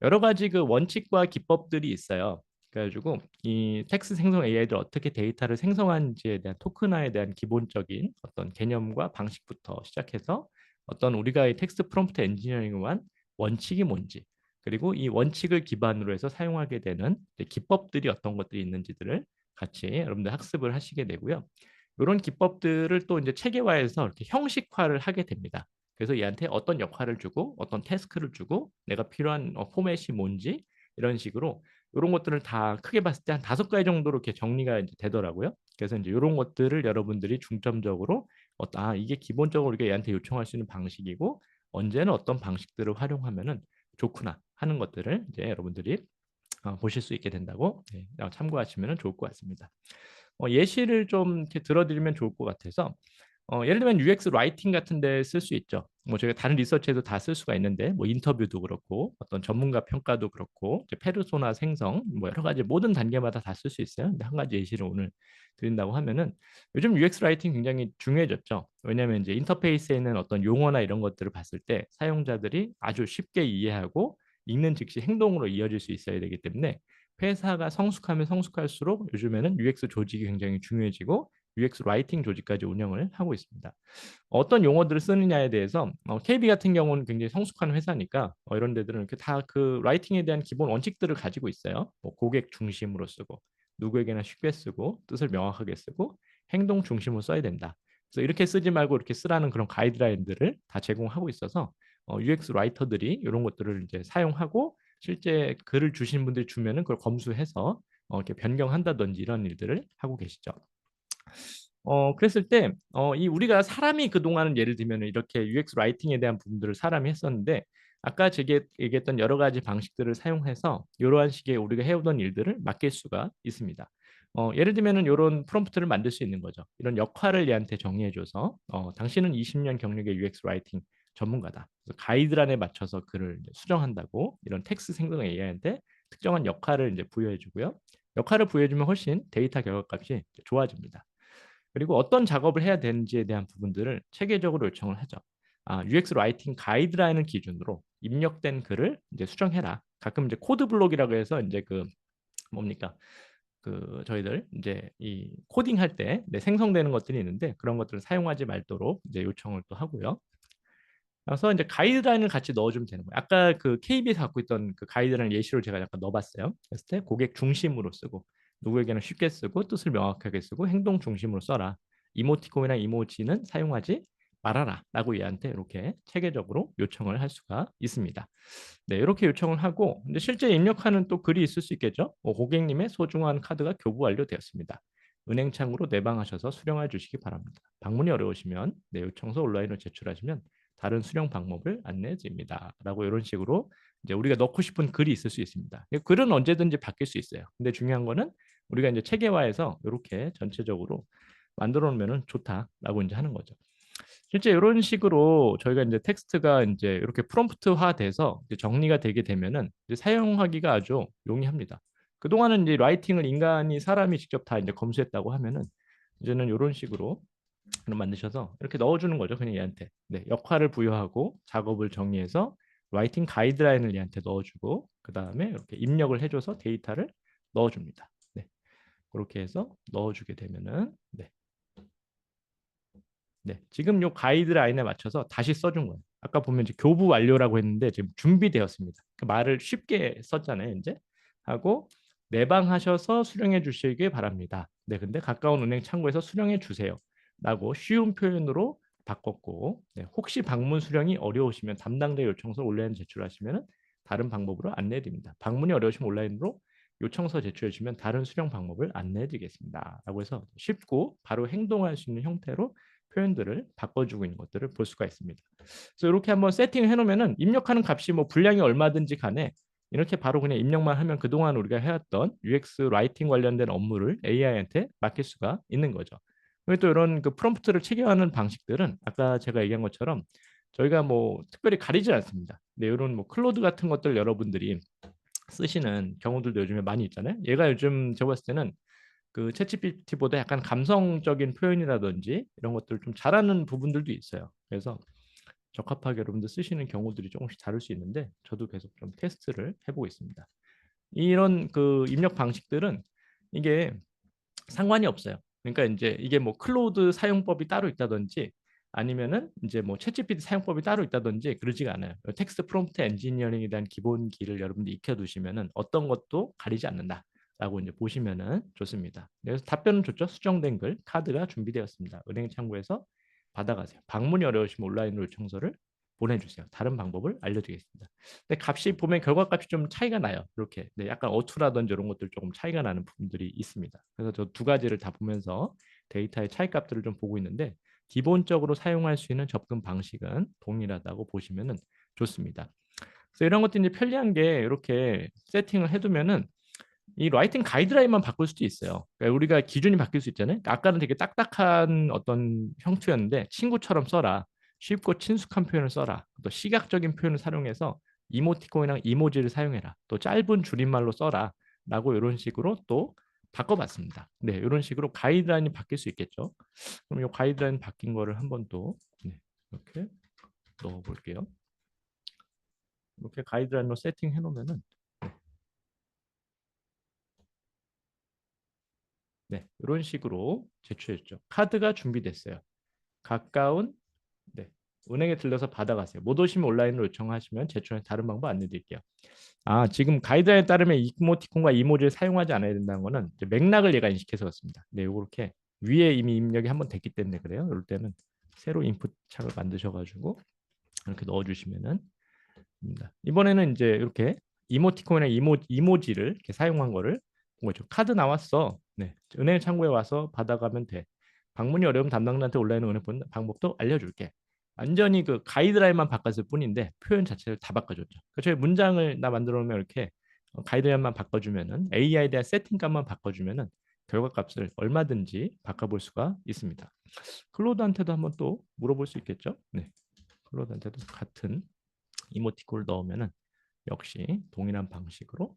여러 가지 그 원칙과 기법들이 있어요. 그래가지고 이 텍스트 생성 AI들 어떻게 데이터를 생성하는지에 대한 토큰화에 대한 기본적인 어떤 개념과 방식부터 시작해서 어떤 우리가 이 텍스트 프롬프트 엔지니어링을 한 원칙이 뭔지 그리고 이 원칙을 기반으로 해서 사용하게 되는 기법들이 어떤 것들이 있는지들을 같이 여러분들 학습을 하시게 되고요. 이런 기법들을 또 이제 체계화해서 이렇게 형식화를 하게 됩니다. 그래서 얘한테 어떤 역할을 주고 어떤 태스크를 주고 내가 필요한 포맷이 뭔지 이런 식으로 이런 것들을 다 크게 봤을 때 한 5가지 정도로 이렇게 정리가 이제 되더라고요. 그래서 이제 이런 것들을 여러분들이 중점적으로 이게 기본적으로 우리가 얘한테 요청할 수 있는 방식이고 언제는 어떤 방식들을 활용하면은 좋구나 하는 것들을 이제 여러분들이 보실 수 있게 된다고 참고하시면 좋을 것 같습니다. 예시를 좀 이렇게 들어드리면 좋을 것 같아서 예를 들면 UX 라이팅 같은 데 쓸 수 있죠. 뭐 저희가 다른 리서치에도 다 쓸 수가 있는데 뭐 인터뷰도 그렇고 어떤 전문가 평가도 그렇고 이제 페르소나 생성 뭐 여러 가지 모든 단계마다 다 쓸 수 있어요. 근데 한 가지 예시를 오늘 드린다고 하면은 요즘 UX 라이팅 굉장히 중요해졌죠. 왜냐하면 이제 인터페이스에 있는 어떤 용어나 이런 것들을 봤을 때 사용자들이 아주 쉽게 이해하고 읽는 즉시 행동으로 이어질 수 있어야 되기 때문에 회사가 성숙하면 성숙할수록 요즘에는 UX 조직이 굉장히 중요해지고 UX 라이팅 조직까지 운영을 하고 있습니다. 어떤 용어들을 쓰느냐에 대해서 KB 같은 경우는 굉장히 성숙한 회사니까 이런 데들은 이렇게 다 그 라이팅에 대한 기본 원칙들을 가지고 있어요. 뭐 고객 중심으로 쓰고 누구에게나 쉽게 쓰고 뜻을 명확하게 쓰고 행동 중심으로 써야 된다. 그래서 이렇게 쓰지 말고 이렇게 쓰라는 그런 가이드라인들을 다 제공하고 있어서 UX 라이터들이 이런 것들을 이제 사용하고 실제 글을 주신 분들이 주면은 그걸 검수해서 이렇게 변경한다든지 이런 일들을 하고 계시죠. 그랬을 때, 이 우리가 사람이 그동안은 예를 들면 이렇게 UX 라이팅에 대한 부분들을 사람이 했었는데, 아까 제가 얘기했던 여러 가지 방식들을 사용해서 이러한 식의 우리가 해오던 일들을 맡길 수가 있습니다. 예를 들면은 이런 프롬프트를 만들 수 있는 거죠. 이런 역할을 얘한테 정의해줘서, 당신은 20년 경력의 UX 라이팅 전문가다. 그래서 가이드란에 맞춰서 글을 수정한다고 이런 텍스트 생성 AI한테 특정한 역할을 이제 부여해주고요. 역할을 부여해주면 훨씬 데이터 결과값이 좋아집니다. 그리고 어떤 작업을 해야 되는지에 대한 부분들을 체계적으로 요청을 하죠. UX 라이팅 가이드라인을 기준으로 입력된 글을 이제 수정해라. 가끔 이제 코드 블록이라고 해서 이제 그 뭡니까? 그 저희들 이제 이 코딩 할 때 생성되는 것들이 있는데 그런 것들을 사용하지 말도록 이제 요청을 또 하고요. 그래서 이제 가이드라인을 같이 넣어주면 되는 거예요. 아까 그 KB에서 갖고 있던 그 가이드라인 예시로 제가 약간 넣어봤어요. 그랬을 때 고객 중심으로 쓰고 누구에게나 쉽게 쓰고 뜻을 명확하게 쓰고 행동 중심으로 써라. 이모티콘이나 이모지는 사용하지 말아라 라고 얘한테 이렇게 체계적으로 요청을 할 수가 있습니다. 네, 이렇게 요청을 하고 근데 실제 입력하는 또 글이 있을 수 있겠죠. 고객님의 소중한 카드가 교부 완료되었습니다. 은행 창구로 내방하셔서 수령해 주시기 바랍니다. 방문이 어려우시면 요청서 온라인으로 제출하시면 다른 수령 방법을 안내해 드립니다. 라고 이런 식으로 이제 우리가 넣고 싶은 글이 있을 수 있습니다. 글은 언제든지 바뀔 수 있어요. 근데 중요한 거는 우리가 이제 체계화해서 이렇게 전체적으로 만들어 놓으면 좋다라고 이제 하는 거죠. 실제 이런 식으로 저희가 이제 텍스트가 이제 이렇게 프롬프트화 돼서 정리가 되게 되면은 이제 사용하기가 아주 용이합니다. 그동안은 이제 라이팅을 인간이 사람이 직접 다 이제 검수했다고 하면은 이제는 이런 식으로 만드셔서 이렇게 넣어주는 거죠. 그냥 얘한테. 네, 역할을 부여하고 작업을 정리해서 라이팅 가이드라인을 얘한테 넣어주고 그 다음에 이렇게 입력을 해줘서 데이터를 넣어줍니다. 네, 그렇게 해서 넣어주게 되면은 네, 지금 요 가이드라인에 맞춰서 다시 써준 거예요. 아까 보면 이제 교부 완료라고 했는데 지금 준비되었습니다. 그 말을 쉽게 썼잖아요, 이제 하고 내방하셔서 수령해 주시기 바랍니다. 네, 근데 가까운 은행 창구에서 수령해 주세요. 라고 쉬운 표현으로 바꿨고 혹시 방문 수령이 어려우시면 담당자 요청서 온라인 제출하시면 다른 방법으로 안내해 드립니다. 방문이 어려우시면 온라인으로 요청서 제출해 주시면 다른 수령 방법을 안내해 드리겠습니다. 라고 해서 쉽고 바로 행동할 수 있는 형태로 표현들을 바꿔주고 있는 것들을 볼 수가 있습니다. 그래서 이렇게 한번 세팅을 해놓으면은 입력하는 값이 뭐 분량이 얼마든지 간에 이렇게 바로 그냥 입력만 하면 그동안 우리가 해왔던 UX 라이팅 관련된 업무를 AI한테 맡길 수가 있는 거죠. 그리고 또 이런 그 프롬프트를 체계화하는 방식들은 아까 제가 얘기한 것처럼 저희가 뭐 특별히 가리지 않습니다. 근데 이런 뭐 클로드 같은 것들 여러분들이 쓰시는 경우들도 요즘에 많이 있잖아요. 얘가 요즘 제가 봤을 때는 그 챗GPT보다 약간 감성적인 표현이라든지 이런 것들을 좀 잘하는 부분들도 있어요. 그래서 적합하게 여러분들 쓰시는 경우들이 조금씩 다를 수 있는데 저도 계속 좀 테스트를 해보고 있습니다. 이런 그 입력 방식들은 이게 상관이 없어요. 그러니까 이제 이게 뭐 클로드 사용법이 따로 있다든지 아니면은 이제 뭐 챗GPT 사용법이 따로 있다든지 그러지가 않아요. 텍스트 프롬프트 엔지니어링에 대한 기본기를 여러분들 익혀두시면은 어떤 것도 가리지 않는다. 라고 이제 보시면은 좋습니다. 그래서 답변은 좋죠. 수정된 글, 카드가 준비되었습니다. 은행 창구에서 받아가세요. 방문이 어려우시면 온라인으로 요청서를 보내주세요. 다른 방법을 알려드리겠습니다. 근데 값이 보면 결과값이 좀 차이가 나요. 이렇게 약간 어투라든지 이런 것들 조금 차이가 나는 부분들이 있습니다. 그래서 저 두 가지를 다 보면서 데이터의 차이값들을 좀 보고 있는데 기본적으로 사용할 수 있는 접근 방식은 동일하다고 보시면 좋습니다. 그래서 이런 것들이 편리한 게 이렇게 세팅을 해두면은 이 라이팅 가이드라인만 바꿀 수도 있어요. 그러니까 우리가 기준이 바뀔 수 있잖아요. 그러니까 아까는 되게 딱딱한 어떤 형태였는데 친구처럼 써라. 쉽고 친숙한 표현을 써라. 또 시각적인 표현을 사용해서 이모티콘이랑 이모지를 사용해라. 또 짧은 줄임말로 써라. 라고 이런 식으로 또 바꿔봤습니다. 네, 이런 식으로 가이드라인이 바뀔 수 있겠죠. 그럼 이 가이드라인 바뀐 거를 한번 또 네, 이렇게 넣어볼게요. 이렇게 가이드라인으로 세팅해 놓으면은 네, 이런 식으로 제출했죠. 카드가 준비됐어요. 가까운 네, 은행에 들려서 받아가세요. 못 오시면 온라인으로 요청하시면 제출에 다른 방법 안내드릴게요. 아, 지금 가이드라인에 따르면 이모티콘과 이모지를 사용하지 않아야 된다는 거는 이제 맥락을 얘가 인식해서 그렇습니다. 네, 요렇게 위에 이미 입력이 한번 됐기 때문에 그래요. 이럴 때는 새로 인풋 창을 만드셔가지고 이렇게 넣어주시면은 됩니다. 이번에는 이제 이렇게 이모티콘이나 이모지를 이렇게 사용한 거를 본 거죠. 카드 나왔어. 네, 은행 창구에 와서 받아가면 돼. 방문이 어려운 담당자한테 온라인 은행 보는 방법도 알려줄게. 완전히 그 가이드라인만 바꿨을 뿐인데 표현 자체를 다 바꿔줬죠. 그러니까 저희 문장을 나 만들어 놓으면 이렇게 가이드라인만 바꿔주면은 AI에 대한 세팅값만 바꿔주면은 결과값을 얼마든지 바꿔볼 수가 있습니다. 클로드한테도 한번 또 물어볼 수 있겠죠? 네, 클로드한테도 같은 이모티콘을 넣으면은 역시 동일한 방식으로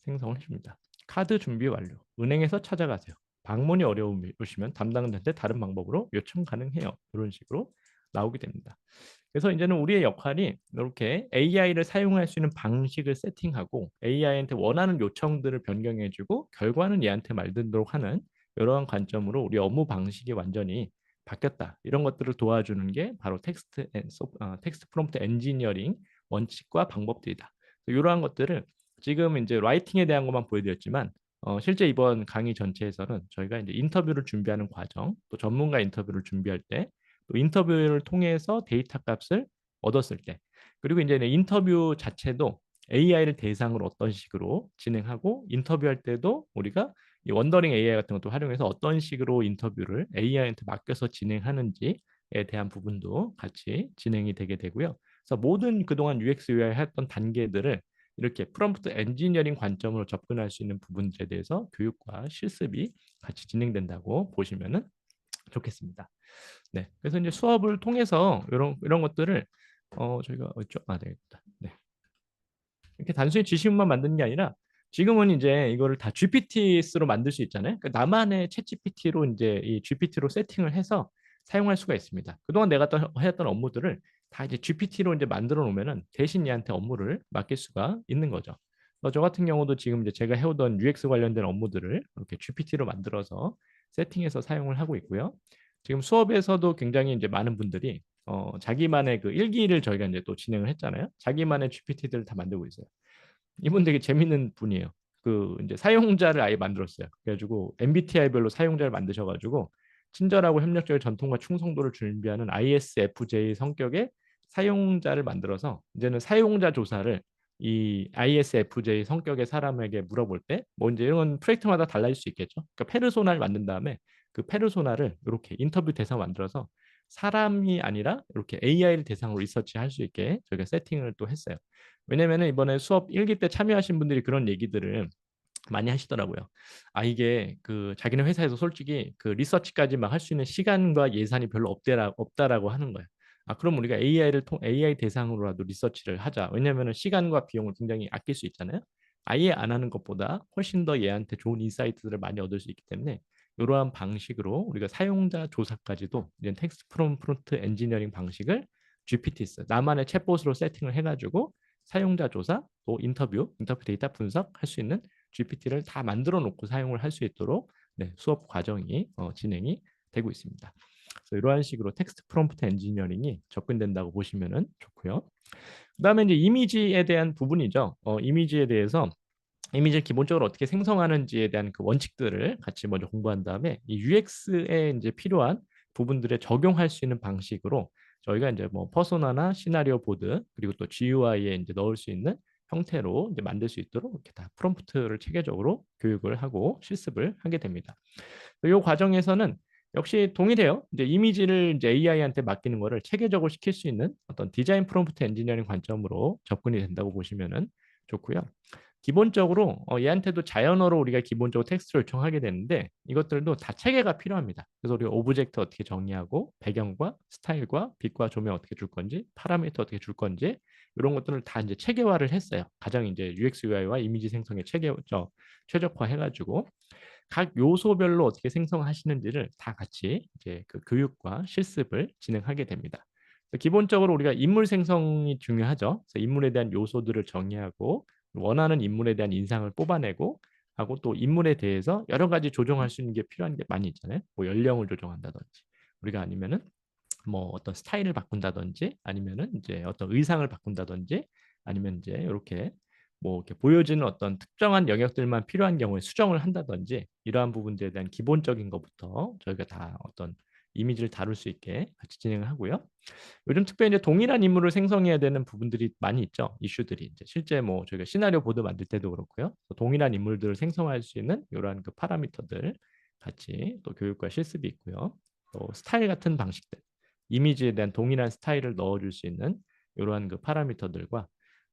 생성을 해줍니다. 카드 준비 완료. 은행에서 찾아가세요. 방문이 어려우시면 담당자한테 다른 방법으로 요청 가능해요. 이런 식으로 나오게 됩니다. 그래서 이제는 우리의 역할이 이렇게 AI를 사용할 수 있는 방식을 세팅하고 AI한테 원하는 요청들을 변경해주고 결과는 얘한테 말듣도록 하는 이러한 관점으로 우리 업무 방식이 완전히 바뀌었다. 이런 것들을 도와주는 게 바로 텍스트 프롬프트 엔지니어링 원칙과 방법들이다. 이러한 것들을 지금 이제 라이팅에 대한 것만 보여드렸지만 실제 이번 강의 전체에서는 저희가 이제 인터뷰를 준비하는 과정, 또 전문가 인터뷰를 준비할 때, 또 인터뷰를 통해서 데이터 값을 얻었을 때, 그리고 이제 인터뷰 자체도 AI를 대상으로 어떤 식으로 진행하고 인터뷰할 때도 우리가 이 원더링 AI 같은 것도 활용해서 어떤 식으로 인터뷰를 AI한테 맡겨서 진행하는지에 대한 부분도 같이 진행이 되게 되고요. 그래서 모든 그동안 UX, UI 했던 단계들을 이렇게 프롬프트 엔지니어링 관점으로 접근할 수 있는 부분들에 대해서 교육과 실습이 같이 진행된다고 보시면 좋겠습니다. 네, 그래서 이제 수업을 통해서 이런 것들을 저희가 어쩌 아, 되겠다. 네, 이렇게 단순히 지식만 만드는 게 아니라 지금은 이제 이거를 다 GPT로 만들 수 있잖아요. 그러니까 나만의 챗 GPT로 이제 이 GPT로 세팅을 해서 사용할 수가 있습니다. 그동안 내가 했던 업무들을 다 이제 GPT로 이제 만들어 놓으면은 대신 얘한테 업무를 맡길 수가 있는 거죠. 저 같은 경우도 지금 이제 제가 해오던 UX 관련된 업무들을 이렇게 GPT로 만들어서 세팅해서 사용을 하고 있고요. 지금 수업에서도 굉장히 이제 많은 분들이 자기만의 그 일기를 저희가 이제 또 진행을 했잖아요. 자기만의 GPT들을 다 만들고 있어요. 이분 되게 재밌는 분이에요. 그 이제 사용자를 아예 만들었어요. 그래가지고 MBTI별로 사용자를 만드셔가지고 친절하고 협력적인 전통과 충성도를 준비하는 ISFJ 성격의 사용자를 만들어서 이제는 사용자 조사를 이 ISFJ 성격의 사람에게 물어볼 때 뭐 이제 이런 프로젝트마다 달라질 수 있겠죠. 그러니까 페르소나를 만든 다음에 그 페르소나를 이렇게 인터뷰 대상 만들어서 사람이 아니라 이렇게 AI를 대상으로 리서치할 수 있게 저희가 세팅을 또 했어요. 왜냐면은 이번에 수업 1기 때 참여하신 분들이 그런 얘기들을 많이 하시더라고요. 아, 이게 그 자기네 회사에서 솔직히 그 리서치까지 막 할 수 있는 시간과 예산이 별로 없다라고 하는 거예요. 아, 그럼 우리가 AI 대상으로라도 리서치를 하자. 왜냐면은 시간과 비용을 굉장히 아낄 수 있잖아요. 아예 안 하는 것보다 훨씬 더 얘한테 좋은 인사이트들을 많이 얻을 수 있기 때문에 이러한 방식으로 우리가 사용자 조사까지도 이제 텍스트 프롬프트 엔지니어링 방식을 GPT 나만의 챗봇으로 세팅을 해가지고 사용자 조사, 또 인터뷰 데이터 분석할 수 있는 GPT를 다 만들어 놓고 사용을 할 수 있도록 네, 수업 과정이 진행이 되고 있습니다. 그래서 이러한 식으로 텍스트 프롬프트 엔지니어링이 접근된다고 보시면 좋고요. 그다음에 이제 이미지에 대한 부분이죠. 이미지에 대해서 이미지를 기본적으로 어떻게 생성하는지에 대한 그 원칙들을 같이 먼저 공부한 다음에 이 UX에 이제 필요한 부분들에 적용할 수 있는 방식으로 저희가 이제 뭐 퍼소나나 시나리오 보드 그리고 또 GUI에 이제 넣을 수 있는 형태로 이제 만들 수 있도록 이렇게 다 프롬프트를 체계적으로 교육을 하고 실습을 하게 됩니다. 이 과정에서는 역시 동일해요. 이제 이미지를 이제 AI한테 맡기는 거를 체계적으로 시킬 수 있는 어떤 디자인 프롬프트 엔지니어링 관점으로 접근이 된다고 보시면은 좋고요. 기본적으로 얘한테도 자연어로 우리가 기본적으로 텍스트를 요청하게 되는데 이것들도 다 체계가 필요합니다. 그래서 우리가 오브젝트 어떻게 정의하고 배경과 스타일과 빛과 조명 어떻게 줄 건지 파라미터 어떻게 줄 건지 이런 것들을 다 이제 체계화를 했어요. 가장 이제 UX UI와 이미지 생성에 최적화 해가지고 각 요소별로 어떻게 생성하시는지를 다 같이 이제 그 교육과 실습을 진행하게 됩니다. 기본적으로 우리가 인물 생성이 중요하죠. 그래서 인물에 대한 요소들을 정의하고 원하는 인물에 대한 인상을 뽑아내고 하고 또 인물에 대해서 여러 가지 조정할 수 있는 게 필요한 게 많이 있잖아요. 뭐 연령을 조정한다든지 우리가 아니면은 뭐 어떤 스타일을 바꾼다든지 아니면은 이제 어떤 의상을 바꾼다든지 아니면 이제 이렇게 뭐 이렇게 보여지는 어떤 특정한 영역들만 필요한 경우에 수정을 한다든지 이러한 부분들에 대한 기본적인 것부터 저희가 다 어떤 이미지를 다룰 수 있게 같이 진행을 하고요. 요즘 특별히 이제 동일한 인물을 생성해야 되는 부분들이 많이 있죠. 이슈들이 이제 실제 뭐 저희가 시나리오 보드 만들 때도 그렇고요. 동일한 인물들을 생성할 수 있는 이러한 그 파라미터들 같이 또 교육과 실습이 있고요. 또 스타일 같은 방식들, 이미지에 대한 동일한 스타일을 넣어줄 수 있는 이러한 그 파라미터들과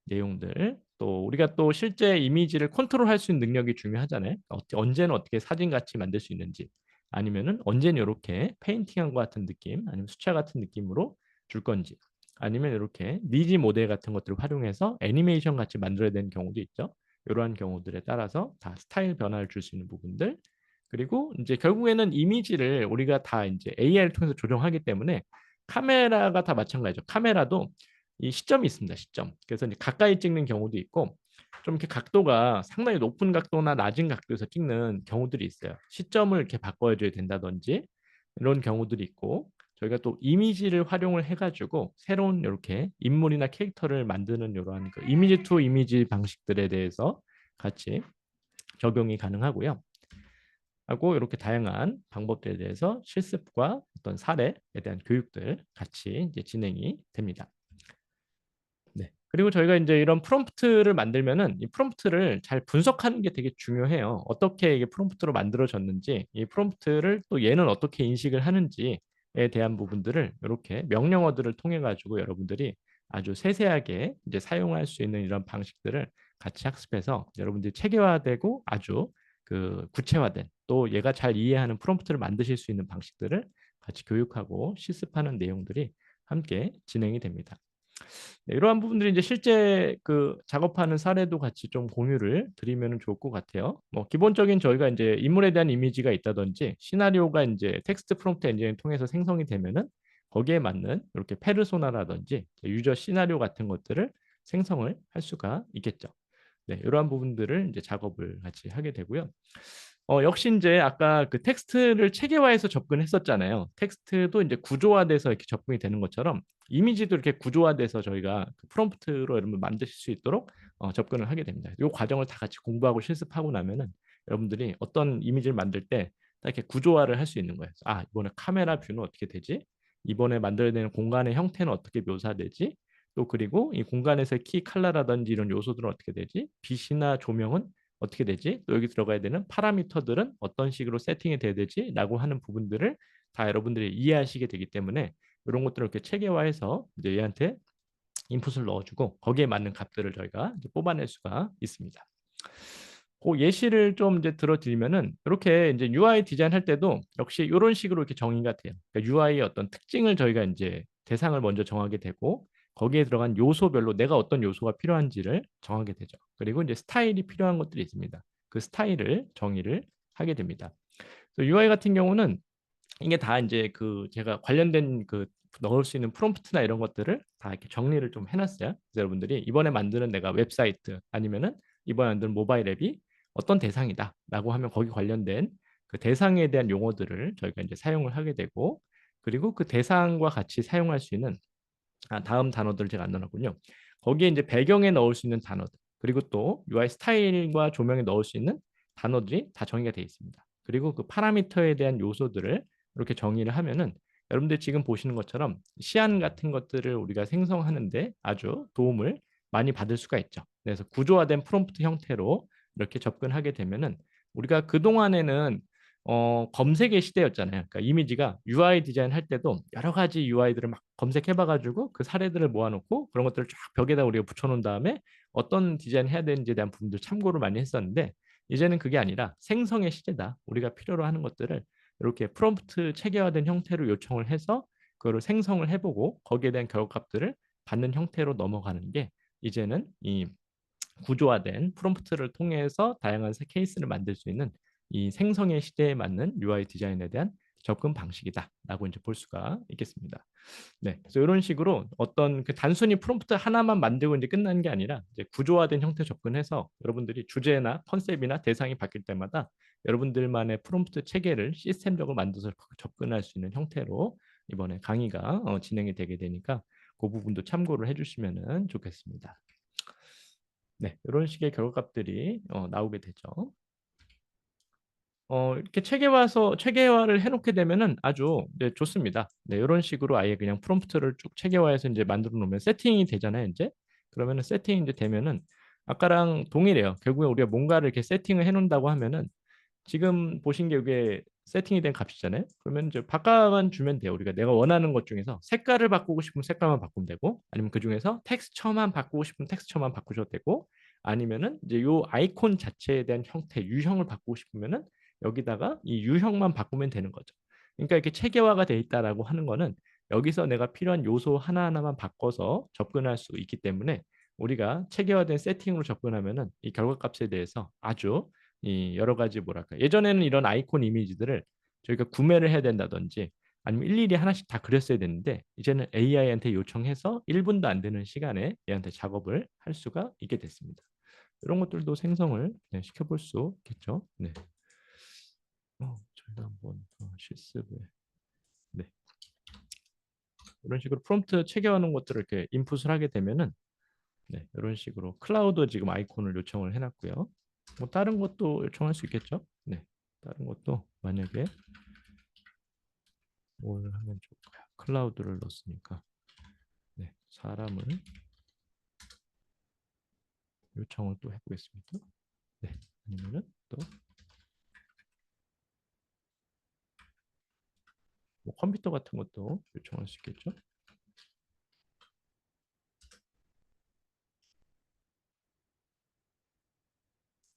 내용들 또 우리가 또 실제 이미지를 컨트롤할 수 있는 능력이 중요하잖아요. 언제는 어떻게 사진 같이 만들 수 있는지 아니면은 언제는 이렇게 페인팅한 것 같은 느낌 아니면 수채 같은 느낌으로 줄 건지 아니면 이렇게 니지 모델 같은 것들을 활용해서 애니메이션 같이 만들어야 되는 경우도 있죠. 이러한 경우들에 따라서 다 스타일 변화를 줄 수 있는 부분들 그리고 이제 결국에는 이미지를 우리가 다 이제 AI를 통해서 조정하기 때문에 카메라가 다 마찬가지죠. 카메라도 이 시점이 있습니다. 시점. 그래서 이제 가까이 찍는 경우도 있고 좀 이렇게 각도가 상당히 높은 각도나 낮은 각도에서 찍는 경우들이 있어요. 시점을 이렇게 바꿔줘야 된다든지 이런 경우들이 있고 저희가 또 이미지를 활용을 해가지고 새로운 이렇게 인물이나 캐릭터를 만드는 이러한 그 이미지 투 이미지 방식들에 대해서 같이 적용이 가능하고요. 하고 이렇게 다양한 방법들에 대해서 실습과 어떤 사례에 대한 교육들 같이 이제 진행이 됩니다. 네. 그리고 저희가 이제 이런 프롬프트를 만들면은 이 프롬프트를 잘 분석하는 게 되게 중요해요. 어떻게 이게 프롬프트로 만들어졌는지, 이 프롬프트를 또 얘는 어떻게 인식을 하는지에 대한 부분들을 이렇게 명령어들을 통해 가지고 여러분들이 아주 세세하게 이제 사용할 수 있는 이런 방식들을 같이 학습해서 여러분들이 체계화되고 아주 그 구체화된 또 얘가 잘 이해하는 프롬프트를 만드실 수 있는 방식들을 같이 교육하고 실습하는 내용들이 함께 진행이 됩니다. 네, 이러한 부분들이 이제 실제 그 작업하는 사례도 같이 좀 공유를 드리면 좋을 것 같아요. 뭐 기본적인 저희가 이제 인물에 대한 이미지가 있다든지 시나리오가 이제 텍스트 프롬프트 엔진을 통해서 생성이 되면은 거기에 맞는 이렇게 페르소나라든지 유저 시나리오 같은 것들을 생성을 할 수가 있겠죠. 네, 이러한 부분들을 이제 작업을 같이 하게 되고요. 역시 이제 아까 그 텍스트를 체계화해서 접근했었잖아요. 텍스트도 이제 구조화돼서 이렇게 접근이 되는 것처럼 이미지도 이렇게 구조화돼서 저희가 그 프롬프트로 여러분 만드실 수 있도록 접근을 하게 됩니다. 이 과정을 다 같이 공부하고 실습하고 나면은 여러분들이 어떤 이미지를 만들 때 이렇게 구조화를 할 수 있는 거예요. 아, 이번에 카메라 뷰는 어떻게 되지? 이번에 만들어야 되는 공간의 형태는 어떻게 묘사되지? 또 그리고 이 공간에서의 키 컬러라든지 이런 요소들은 어떻게 되지? 빛이나 조명은 어떻게 되지? 또 여기 들어가야 되는 파라미터들은 어떤 식으로 세팅이 돼야 되지? 라고 하는 부분들을 다 여러분들이 이해하시게 되기 때문에 이런 것들을 이렇게 체계화해서 이제 얘한테 인풋을 넣어주고 거기에 맞는 값들을 저희가 이제 뽑아낼 수가 있습니다. 그 예시를 좀 이제 들어드리면은 이렇게 이제 UI 디자인할 때도 역시 이런 식으로 이렇게 정의가 돼요. 그러니까 UI의 어떤 특징을 저희가 이제 대상을 먼저 정하게 되고 거기에 들어간 요소별로 내가 어떤 요소가 필요한지를 정하게 되죠. 그리고 이제 스타일이 필요한 것들이 있습니다. 그 스타일을 정의를 하게 됩니다. UI 같은 경우는 이게 다 이제 그 제가 관련된 그 넣을 수 있는 프롬프트나 이런 것들을 다 이렇게 정리를 좀 해놨어요. 그래서 여러분들이 이번에 만드는 내가 웹사이트 아니면은 이번에 만드는 모바일 앱이 어떤 대상이다라고 하면 거기 관련된 그 대상에 대한 용어들을 저희가 이제 사용을 하게 되고 그리고 그 대상과 같이 사용할 수 있는 다음 단어들을 제가 안 넣어놨군요. 거기에 이제 배경에 넣을 수 있는 단어들 그리고 또 UI 스타일과 조명에 넣을 수 있는 단어들이 다 정의가 되어 있습니다. 그리고 그 파라미터에 대한 요소들을 이렇게 정의를 하면은 여러분들 지금 보시는 것처럼 시안 같은 것들을 우리가 생성하는데 아주 도움을 많이 받을 수가 있죠. 그래서 구조화된 프롬프트 형태로 이렇게 접근하게 되면은 우리가 그동안에는 검색의 시대였잖아요. 그러니까 이미지가 UI 디자인 할 때도 여러 가지 UI들을 막 검색해봐가지고 그 사례들을 모아놓고 그런 것들을 쫙 벽에다 우리가 붙여놓은 다음에 어떤 디자인 해야 되는지에 대한 부분들 참고를 많이 했었는데 이제는 그게 아니라 생성의 시대다. 우리가 필요로 하는 것들을 이렇게 프롬프트 체계화된 형태로 요청을 해서 그거를 생성을 해보고 거기에 대한 결과값들을 받는 형태로 넘어가는 게 이제는 이 구조화된 프롬프트를 통해서 다양한 케이스를 만들 수 있는 이 생성의 시대에 맞는 UI 디자인에 대한 접근 방식이다라고 이제 볼 수가 있겠습니다. 네, 그래서 이런 식으로 어떤 그 단순히 프롬프트 하나만 만들고 이제 끝나는 게 아니라 이제 구조화된 형태 접근해서 여러분들이 주제나 컨셉이나 대상이 바뀔 때마다 여러분들만의 프롬프트 체계를 시스템적으로 만들어서 접근할 수 있는 형태로 이번에 강의가 진행이 되게 되니까 그 부분도 참고를 해주시면 좋겠습니다. 네, 이런 식의 결과값들이 나오게 되죠. 이렇게 체계화를 해놓게 되면은 아주 네, 좋습니다. 네, 이런 식으로 아예 그냥 프롬프트를 쭉 체계화해서 이제 만들어 놓으면 세팅이 되잖아요, 이제. 그러면은 세팅이 이제 되면은 아까랑 동일해요. 결국에 우리가 뭔가를 이렇게 세팅을 해놓는다고 하면은 지금 보신 게 이게 세팅이 된 값이잖아요. 그러면 이제 바꿔만 주면 돼요. 우리가 내가 원하는 것 중에서 색깔을 바꾸고 싶으면 색깔만 바꾸면 되고, 아니면 그 중에서 텍스처만 바꾸고 싶으면 텍스처만 바꾸셔도 되고, 아니면은 이제 요 아이콘 자체에 대한 형태, 유형을 바꾸고 싶으면은 여기다가 이 유형만 바꾸면 되는 거죠. 그러니까 이렇게 체계화가 돼 있다라고 하는 거는 여기서 내가 필요한 요소 하나하나만 바꿔서 접근할 수 있기 때문에 우리가 체계화된 세팅으로 접근하면은 이 결과값에 대해서 아주 이 여러 가지 뭐랄까 예전에는 이런 아이콘 이미지들을 저희가 구매를 해야 된다든지 아니면 일일이 하나씩 다 그렸어야 되는데 이제는 AI한테 요청해서 1분도 안 되는 시간에 얘한테 작업을 할 수가 있게 됐습니다. 이런 것들도 생성을 네, 시켜볼 수 있겠죠. 네. 저희가 한번 실습을 네. 이런 식으로 프롬프트 체계하는 것들을 이렇게 인풋을 하게 되면은 네, 이런 식으로 클라우드 지금 아이콘을 요청을 해놨고요. 뭐 다른 것도 요청할 수 있겠죠. 네, 다른 것도 만약에 뭘 하면 좋을까요? 클라우드를 넣었으니까 네, 사람을 요청을 또 해보겠습니다. 네, 아니면은 또 뭐 컴퓨터 같은 것도 요청할 수 있겠죠.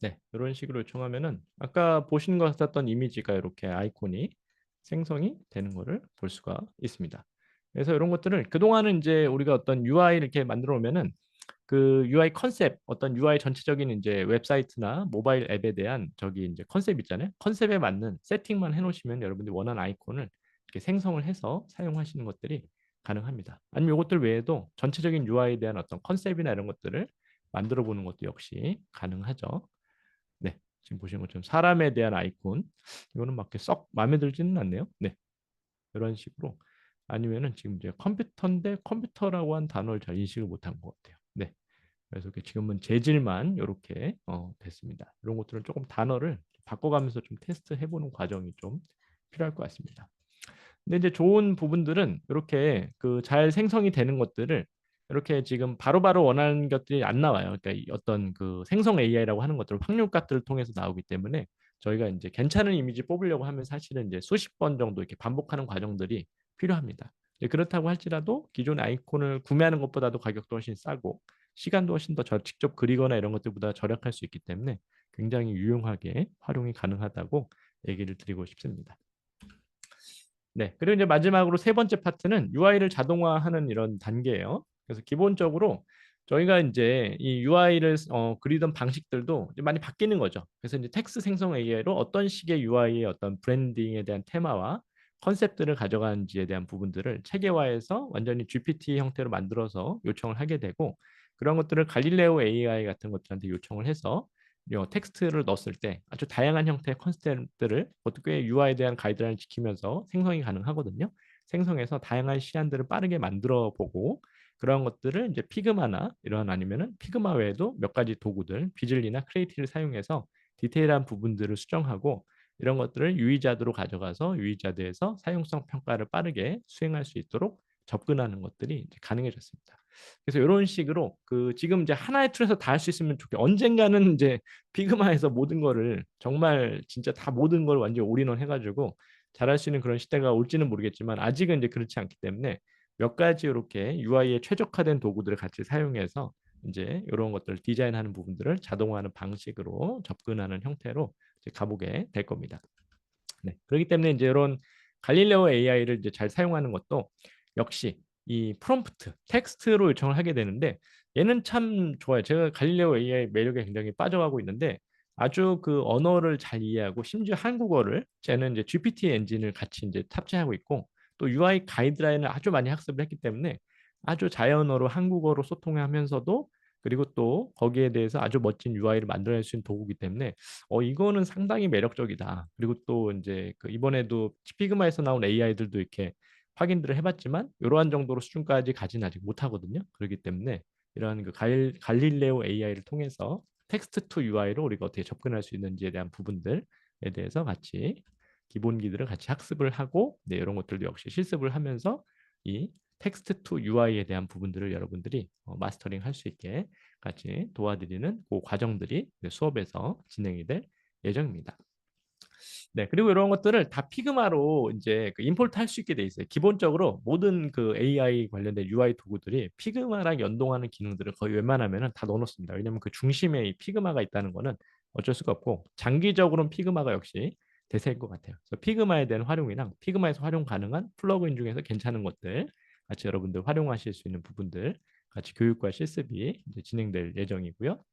네, 이런 식으로 요청하면은 아까 보신 것 같았던 이미지가 이렇게 아이콘이 생성이 되는 것을 볼 수가 있습니다. 그래서 이런 것들을 그동안은 이제 우리가 어떤 UI를 이렇게 만들어 놓으면은 그 UI 컨셉, 어떤 UI 전체적인 이제 웹사이트나 모바일 앱에 대한 저기 이제 컨셉 있잖아요. 컨셉에 맞는 세팅만 해놓으시면 여러분들이 원하는 아이콘을 이렇게 생성을 해서 사용하시는 것들이 가능합니다. 아니면 이것들 외에도 전체적인 UI에 대한 어떤 컨셉이나 이런 것들을 만들어 보는 것도 역시 가능하죠. 네, 지금 보시는 것처럼 사람에 대한 아이콘 이거는 막 이렇게 썩 마음에 들지는 않네요. 네, 이런 식으로 아니면은 지금 이제 컴퓨터인데 컴퓨터라고 한 단어를 잘 인식을 못한 것 같아요. 네. 그래서 지금은 재질만 이렇게 됐습니다. 이런 것들은 조금 단어를 바꿔가면서 좀 테스트 해보는 과정이 좀 필요할 것 같습니다. 근데 이제 좋은 부분들은 이렇게 그 잘 생성이 되는 것들을 이렇게 지금 바로바로 원하는 것들이 안 나와요. 그러니까 이 어떤 그 생성 AI라고 하는 것들을 확률값들을 통해서 나오기 때문에 저희가 이제 괜찮은 이미지 뽑으려고 하면 사실은 이제 수십 번 정도 이렇게 반복하는 과정들이 필요합니다. 그렇다고 할지라도 기존의 아이콘을 구매하는 것보다도 가격도 훨씬 싸고 시간도 훨씬 더 직접 그리거나 이런 것들보다 절약할 수 있기 때문에 굉장히 유용하게 활용이 가능하다고 얘기를 드리고 싶습니다. 네, 그리고 이제 마지막으로 세 번째 파트는 UI를 자동화하는 이런 단계예요. 그래서 기본적으로 저희가 이제 이 UI를 그리던 방식들도 이제 많이 바뀌는 거죠. 그래서 이제 텍스트 생성 AI로 어떤 식의 UI의 어떤 브랜딩에 대한 테마와 컨셉들을 가져가는지에 대한 부분들을 체계화해서 완전히 GPT 형태로 만들어서 요청을 하게 되고 그런 것들을 갈릴레오 AI 같은 것들한테 요청을 해서 텍스트를 넣었을 때 아주 다양한 형태의 컨셉들을 어떻게 UI에 대한 가이드라인을 지키면서 생성이 가능하거든요. 생성해서 다양한 시안들을 빠르게 만들어 보고 그런 것들을 이제 피그마나 이런 아니면은 피그마 외에도 몇 가지 도구들, 비즐리나 크레이티를 사용해서 디테일한 부분들을 수정하고 이런 것들을 유의자드로 가져가서 유의자드에서 사용성 평가를 빠르게 수행할 수 있도록 접근하는 것들이 이제 가능해졌습니다. 그래서 이런 식으로 그 지금 이제 하나의 툴에서 다 할 수 있으면 좋겠. 언젠가는 이제 피그마에서 모든 거를 정말 진짜 다 모든 걸 완전 올인원 해가지고 잘할 수 있는 그런 시대가 올지는 모르겠지만 아직은 이제 그렇지 않기 때문에 몇 가지 이렇게 UI에 최적화된 도구들을 같이 사용해서 이제 이런 것들 디자인하는 부분들을 자동화하는 방식으로 접근하는 형태로 이제 가보게 될 겁니다. 네. 그렇기 때문에 이제 이런 갈릴레오 AI를 이제 잘 사용하는 것도 역시 이 프롬프트, 텍스트로 요청을 하게 되는데 얘는 참 좋아요. 제가 갈릴레오 AI 매력에 굉장히 빠져가고 있는데 아주 그 언어를 잘 이해하고 심지어 한국어를 쟤는 이제 GPT 엔진을 같이 이제 탑재하고 있고 또 UI 가이드라인을 아주 많이 학습을 했기 때문에 아주 자연어로 한국어로 소통하면서도 그리고 또 거기에 대해서 아주 멋진 UI를 만들어낼 수 있는 도구이기 때문에 이거는 상당히 매력적이다. 그리고 또 이제 그 이번에도 피그마에서 나온 AI들도 이렇게 확인들을 해봤지만 이러한 정도로 수준까지 가진 아직 못하거든요. 그렇기 때문에 이러한 그 갈릴레오 AI를 통해서 텍스트 투 UI로 우리가 어떻게 접근할 수 있는지에 대한 부분들에 대해서 같이 기본기들을 같이 학습을 하고 네, 이런 것들도 역시 실습을 하면서 이 텍스트 투 UI에 대한 부분들을 여러분들이 마스터링 할 수 있게 같이 도와드리는 그 과정들이 수업에서 진행이 될 예정입니다. 네, 그리고 이런 것들을 다 피그마로 이제 그 임포트 할 수 있게 돼 있어요. 기본적으로 모든 그 AI 관련된 UI 도구들이 피그마랑 연동하는 기능들을 거의 웬만하면은 다 넣어놓습니다. 왜냐하면 그 중심에 이 피그마가 있다는 거는 어쩔 수가 없고 장기적으로는 피그마가 역시 대세일 것 같아요. 그래서 피그마에 대한 활용이랑 피그마에서 활용 가능한 플러그인 중에서 괜찮은 것들 같이 여러분들 활용하실 수 있는 부분들 같이 교육과 실습이 이제 진행될 예정이고요.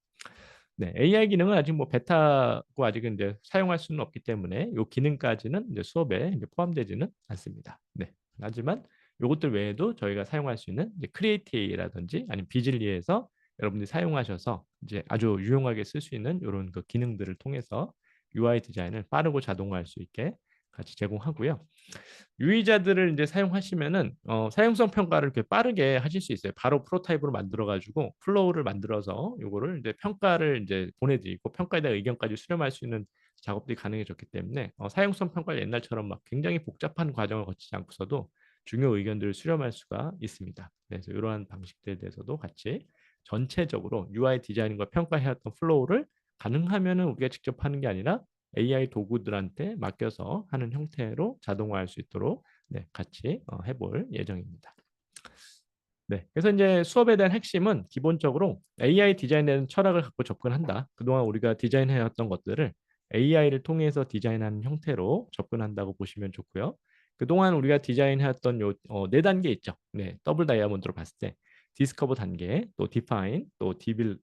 네, AI 기능은 아직 뭐 베타고 아직은 이제 사용할 수는 없기 때문에 이 기능까지는 이제 수업에 이제 포함되지는 않습니다. 네, 하지만 이것들 외에도 저희가 사용할 수 있는 이제 크리에이티라든지 아니면 비즐리에서 여러분들이 사용하셔서 이제 아주 유용하게 쓸 수 있는 이런 그 기능들을 통해서 UI 디자인을 빠르고 자동화할 수 있게 같이 제공하고요. 유의자들을 이제 사용하시면은 사용성 평가를 이렇게 빠르게 하실 수 있어요. 바로 프로타입으로 만들어 가지고 플로우를 만들어서 요거를 이제 평가를 이제 보내드리고 평가에 대한 의견까지 수렴할 수 있는 작업들이 가능해졌기 때문에 사용성 평가를 옛날처럼 막 굉장히 복잡한 과정을 거치지 않고서도 중요 의견들을 수렴할 수가 있습니다. 그래서 이러한 방식들에 대해서도 같이 전체적으로 UI 디자인과 평가해왔던 플로우를 가능하면은 우리가 직접 하는 게 아니라 AI 도구들한테 맡겨서 하는 형태로 자동화할 수 있도록 네, 같이 해볼 예정입니다. 네, 그래서 이제 수업에 대한 핵심은 기본적으로 AI 디자인에 대한 철학을 갖고 접근한다. 그동안 우리가 디자인해왔던 것들을 AI를 통해서 디자인하는 형태로 접근한다고 보시면 좋고요. 그동안 우리가 디자인해왔던 요 네 단계 있죠. 네, 더블 다이아몬드로 봤을 때 디스커버 단계, 또 디파인, 또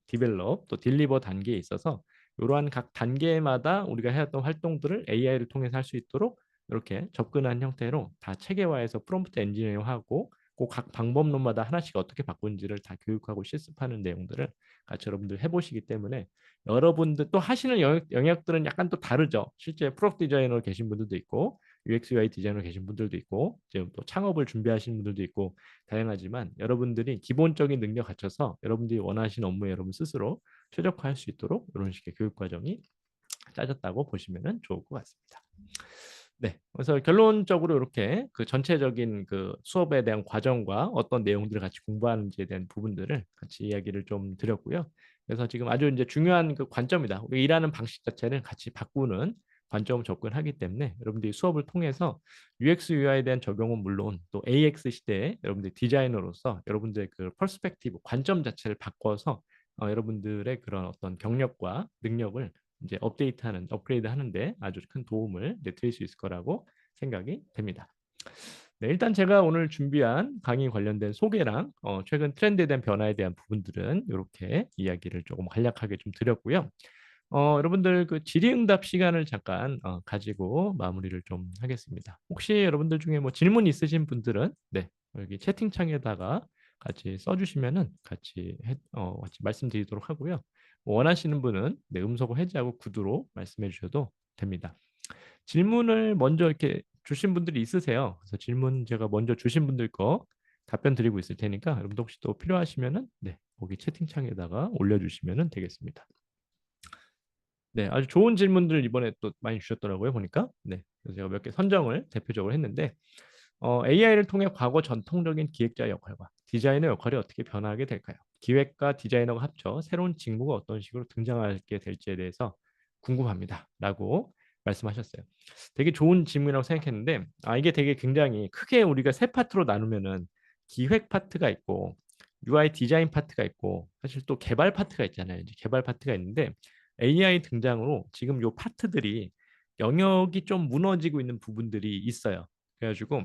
디벨롭, 또 딜리버 단계에 있어서 이러한 각 단계마다 우리가 해왔던 활동들을 AI를 통해서 할 수 있도록 이렇게 접근한 형태로 다 체계화해서 프롬프트 엔지니어링하고 그 각 방법론마다 하나씩 어떻게 바꾸는지를 다 교육하고 실습하는 내용들을 같이 여러분들 해보시기 때문에 여러분들 또 하시는 영역들은 약간 또 다르죠. 실제 프로덕트 디자이너로 계신 분들도 있고 UX UI 디자이너로 계신 분들도 있고 지금 또 창업을 준비하시는 분들도 있고 다양하지만 여러분들이 기본적인 능력 갖춰서 여러분들이 원하시는 업무에 여러분 스스로 최적화할 수 있도록 이런 식의 교육 과정이 짜졌다고 보시면 좋을 것 같습니다. 네, 그래서 결론적으로 이렇게 그 전체적인 그 수업에 대한 과정과 어떤 내용들을 같이 공부하는지에 대한 부분들을 같이 이야기를 좀 드렸고요. 그래서 지금 아주 이제 중요한 그 관점이다. 우리 일하는 방식 자체를 같이 바꾸는 관점을 접근하기 때문에 여러분들이 수업을 통해서 UX, UI에 대한 적용은 물론 또 AX 시대에 여러분들이 디자이너로서 여러분들의 그 퍼스펙티브 관점 자체를 바꿔서 여러분들의 그런 어떤 경력과 능력을 이제 업데이트하는 업그레이드 하는데 아주 큰 도움을 드릴 수 있을 거라고 생각이 됩니다. 네, 일단 제가 오늘 준비한 강의 관련된 소개랑 최근 트렌드에 대한 변화에 대한 부분들은 이렇게 이야기를 조금 간략하게 좀 드렸고요. 여러분들 그 질의응답 시간을 잠깐 가지고 마무리를 좀 하겠습니다. 혹시 여러분들 중에 뭐 질문 있으신 분들은 네, 여기 채팅창에다가 같이 써주시면은 같이 말씀드리도록 하고요. 원하시는 분은 네, 음소거 해제하고 구두로 말씀해 주셔도 됩니다. 질문을 먼저 이렇게 주신 분들이 있으세요. 그래서 질문 제가 먼저 주신 분들 거 답변 드리고 있을 테니까 여러분도 혹시 또 필요하시면은 네, 거기 채팅창에다가 올려주시면 되겠습니다. 네, 아주 좋은 질문들 이번에 또 많이 주셨더라고요, 보니까. 네, 그래서 제가 몇 개 선정을 대표적으로 했는데 AI를 통해 과거 전통적인 기획자 역할과 디자이너 역할이 어떻게 변화하게 될까요? 기획과 디자이너가 합쳐 새로운 직무가 어떤 식으로 등장하게 될지에 대해서 궁금합니다. 라고 말씀하셨어요. 되게 좋은 질문이라고 생각했는데, 이게 되게 굉장히 크게 우리가 세 파트로 나누면은 기획 파트가 있고, UI 디자인 파트가 있고, 사실 또 개발 파트가 있잖아요. 이제 개발 파트가 있는데, AI 등장으로 지금 요 파트들이 영역이 좀 무너지고 있는 부분들이 있어요. 그래가지고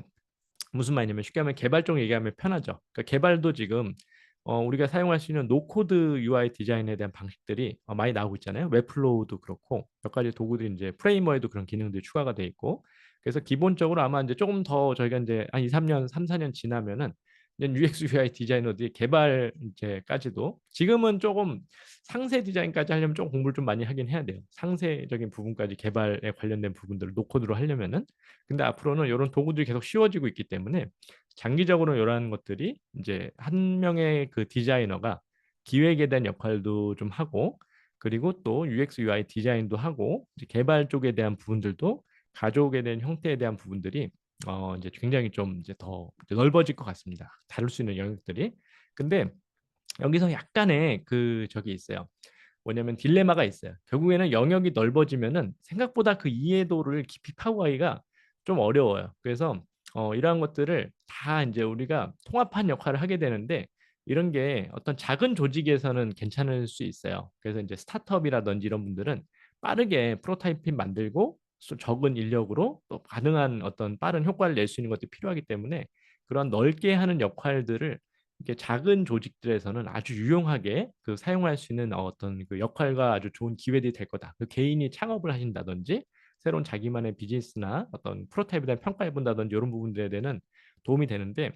무슨 말이냐면 쉽게 하면 개발 쪽 얘기하면 편하죠. 그러니까 개발도 지금 우리가 사용할 수 있는 노코드 UI 디자인에 대한 방식들이 많이 나오고 있잖아요. 웹플로우도 그렇고 몇 가지 도구들이 이제 프레임워에도 그런 기능들이 추가가 돼 있고 그래서 기본적으로 아마 이제 조금 더 저희가 이제 한 2, 3년, 3, 4년 지나면은 이제 UX UI 디자이너들이 개발 이제까지도 지금은 조금 상세 디자인까지 하려면 좀 공부를 좀 많이 하긴 해야 돼요. 상세적인 부분까지 개발에 관련된 부분들을 노코드로 하려면은 근데 앞으로는 이런 도구들이 계속 쉬워지고 있기 때문에 장기적으로 이러한 것들이 이제 한 명의 그 디자이너가 기획에 대한 역할도 좀 하고 그리고 또 UX, UI 디자인도 하고 이제 개발 쪽에 대한 부분들도 가져오게 된 형태에 대한 부분들이 이제 굉장히 좀 이제 더 넓어질 것 같습니다. 다룰 수 있는 영역들이. 근데 여기서 약간의 그 저기 있어요. 뭐냐면 딜레마가 있어요. 결국에는 영역이 넓어지면은 생각보다 그 이해도를 깊이 파고가기가 좀 어려워요. 그래서 이러한 것들을 다 이제 우리가 통합한 역할을 하게 되는데 이런 게 어떤 작은 조직에서는 괜찮을 수 있어요. 그래서 이제 스타트업이라든지 이런 분들은 빠르게 프로타이핑 만들고 적은 인력으로 또 가능한 어떤 빠른 효과를 낼 수 있는 것도 필요하기 때문에 그런 넓게 하는 역할들을 이게 작은 조직들에서는 아주 유용하게 그 사용할 수 있는 어떤 그 역할과 아주 좋은 기회들이 될 거다. 그 개인이 창업을 하신다든지 새로운 자기만의 비즈니스나 어떤 프로타입에 대한 평가해 본다든지 이런 부분들에 대한 도움이 되는데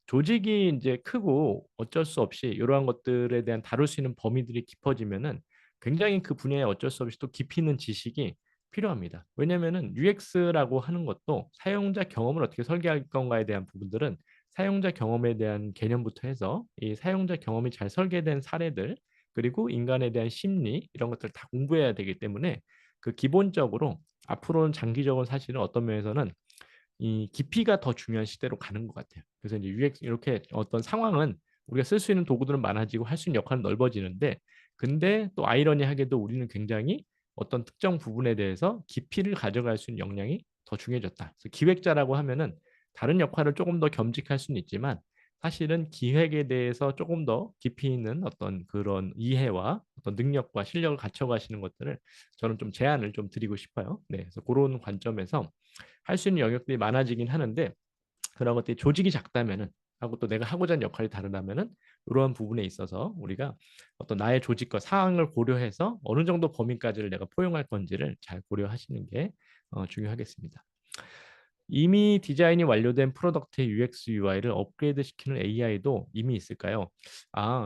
조직이 이제 크고 어쩔 수 없이 이러한 것들에 대한 다룰 수 있는 범위들이 깊어지면은 굉장히 그 분야에 어쩔 수 없이 또 깊이 있는 지식이 필요합니다. 왜냐면은 UX라고 하는 것도 사용자 경험을 어떻게 설계할 건가에 대한 부분들은 사용자 경험에 대한 개념부터 해서 이 사용자 경험이 잘 설계된 사례들 그리고 인간에 대한 심리 이런 것들을 다 공부해야 되기 때문에 그 기본적으로 앞으로는 장기적으로 사실은 어떤 면에서는 이 깊이가 더 중요한 시대로 가는 것 같아요. 그래서 이제 UX 이렇게 어떤 상황은 우리가 쓸 수 있는 도구들은 많아지고 할 수 있는 역할은 넓어지는데 근데 또 아이러니하게도 우리는 굉장히 어떤 특정 부분에 대해서 깊이를 가져갈 수 있는 역량이 더 중요해졌다. 그래서 기획자라고 하면은 다른 역할을 조금 더 겸직할 수는 있지만 사실은 기획에 대해서 조금 더 깊이 있는 어떤 그런 이해와 어떤 능력과 실력을 갖춰가시는 것들을 저는 좀 제안을 좀 드리고 싶어요. 네, 그래서 그런 관점에서 할 수 있는 영역들이 많아지긴 하는데 그런 것들이 조직이 작다면은 하고 또 내가 하고자 하는 역할이 다르다면은 이러한 부분에 있어서 우리가 어떤 나의 조직과 상황을 고려해서 어느 정도 범위까지를 내가 포용할 건지를 잘 고려하시는 게 중요하겠습니다. 이미 디자인이 완료된 프로덕트의 UX, UI를 업그레이드 시키는 AI도 이미 있을까요?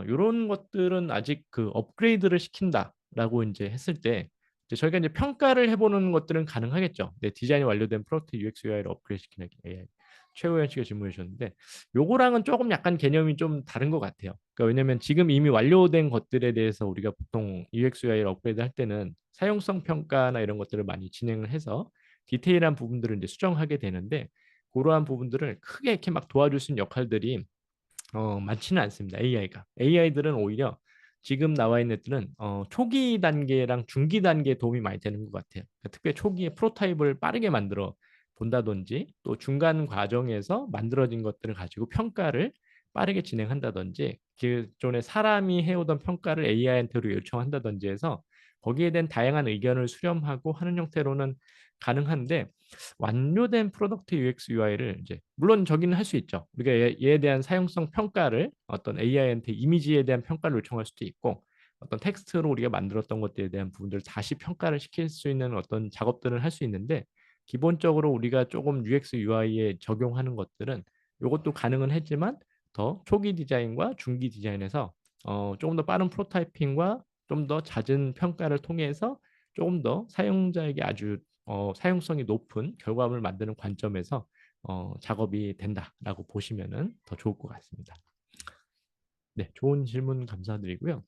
이런 것들은 아직 그 업그레이드를 시킨다라고 이제 했을 때 이제 저희가 이제 평가를 해보는 것들은 가능하겠죠. 네, 디자인이 완료된 프로덕트 UX, UI를 업그레이드 시키는 AI. 최우현 씨가 질문해 주셨는데 요거랑은 조금 약간 개념이 좀 다른 것 같아요. 그러니까 왜냐하면 지금 이미 완료된 것들에 대해서 우리가 보통 UX, UI를 업그레이드 할 때는 사용성 평가나 이런 것들을 많이 진행을 해서 디테일한 부분들을 이제 수정하게 되는데 그러한 부분들을 크게 이렇게 막 도와줄 수 있는 역할들이 많지는 않습니다. AI가. AI들은 오히려 지금 나와 있는 애들은 초기 단계랑 중기 단계에 도움이 많이 되는 것 같아요. 그러니까 특별히 초기에 프로타입을 빠르게 만들어 본다든지 또 중간 과정에서 만들어진 것들을 가지고 평가를 빠르게 진행한다든지 기존에 사람이 해오던 평가를 AI한테로 요청한다든지 해서 거기에 대한 다양한 의견을 수렴하고 하는 형태로는 가능한데 완료된 프로덕트 UX UI를 이제 물론 저기는 할 수 있죠. 우리가 얘에 대한 사용성 평가를 어떤 AI한테 이미지에 대한 평가를 요청할 수도 있고 어떤 텍스트로 우리가 만들었던 것들에 대한 부분들을 다시 평가를 시킬 수 있는 어떤 작업들을 할 수 있는데 기본적으로 우리가 조금 UX UI에 적용하는 것들은 이것도 가능은 했지만 더 초기 디자인과 중기 디자인에서 조금 더 빠른 프로타이핑과 좀 더 잦은 평가를 통해서 조금 더 사용자에게 아주 사용성이 높은 결과물을 만드는 관점에서 작업이 된다라고 보시면은 더 좋을 것 같습니다. 네, 좋은 질문 감사드리고요.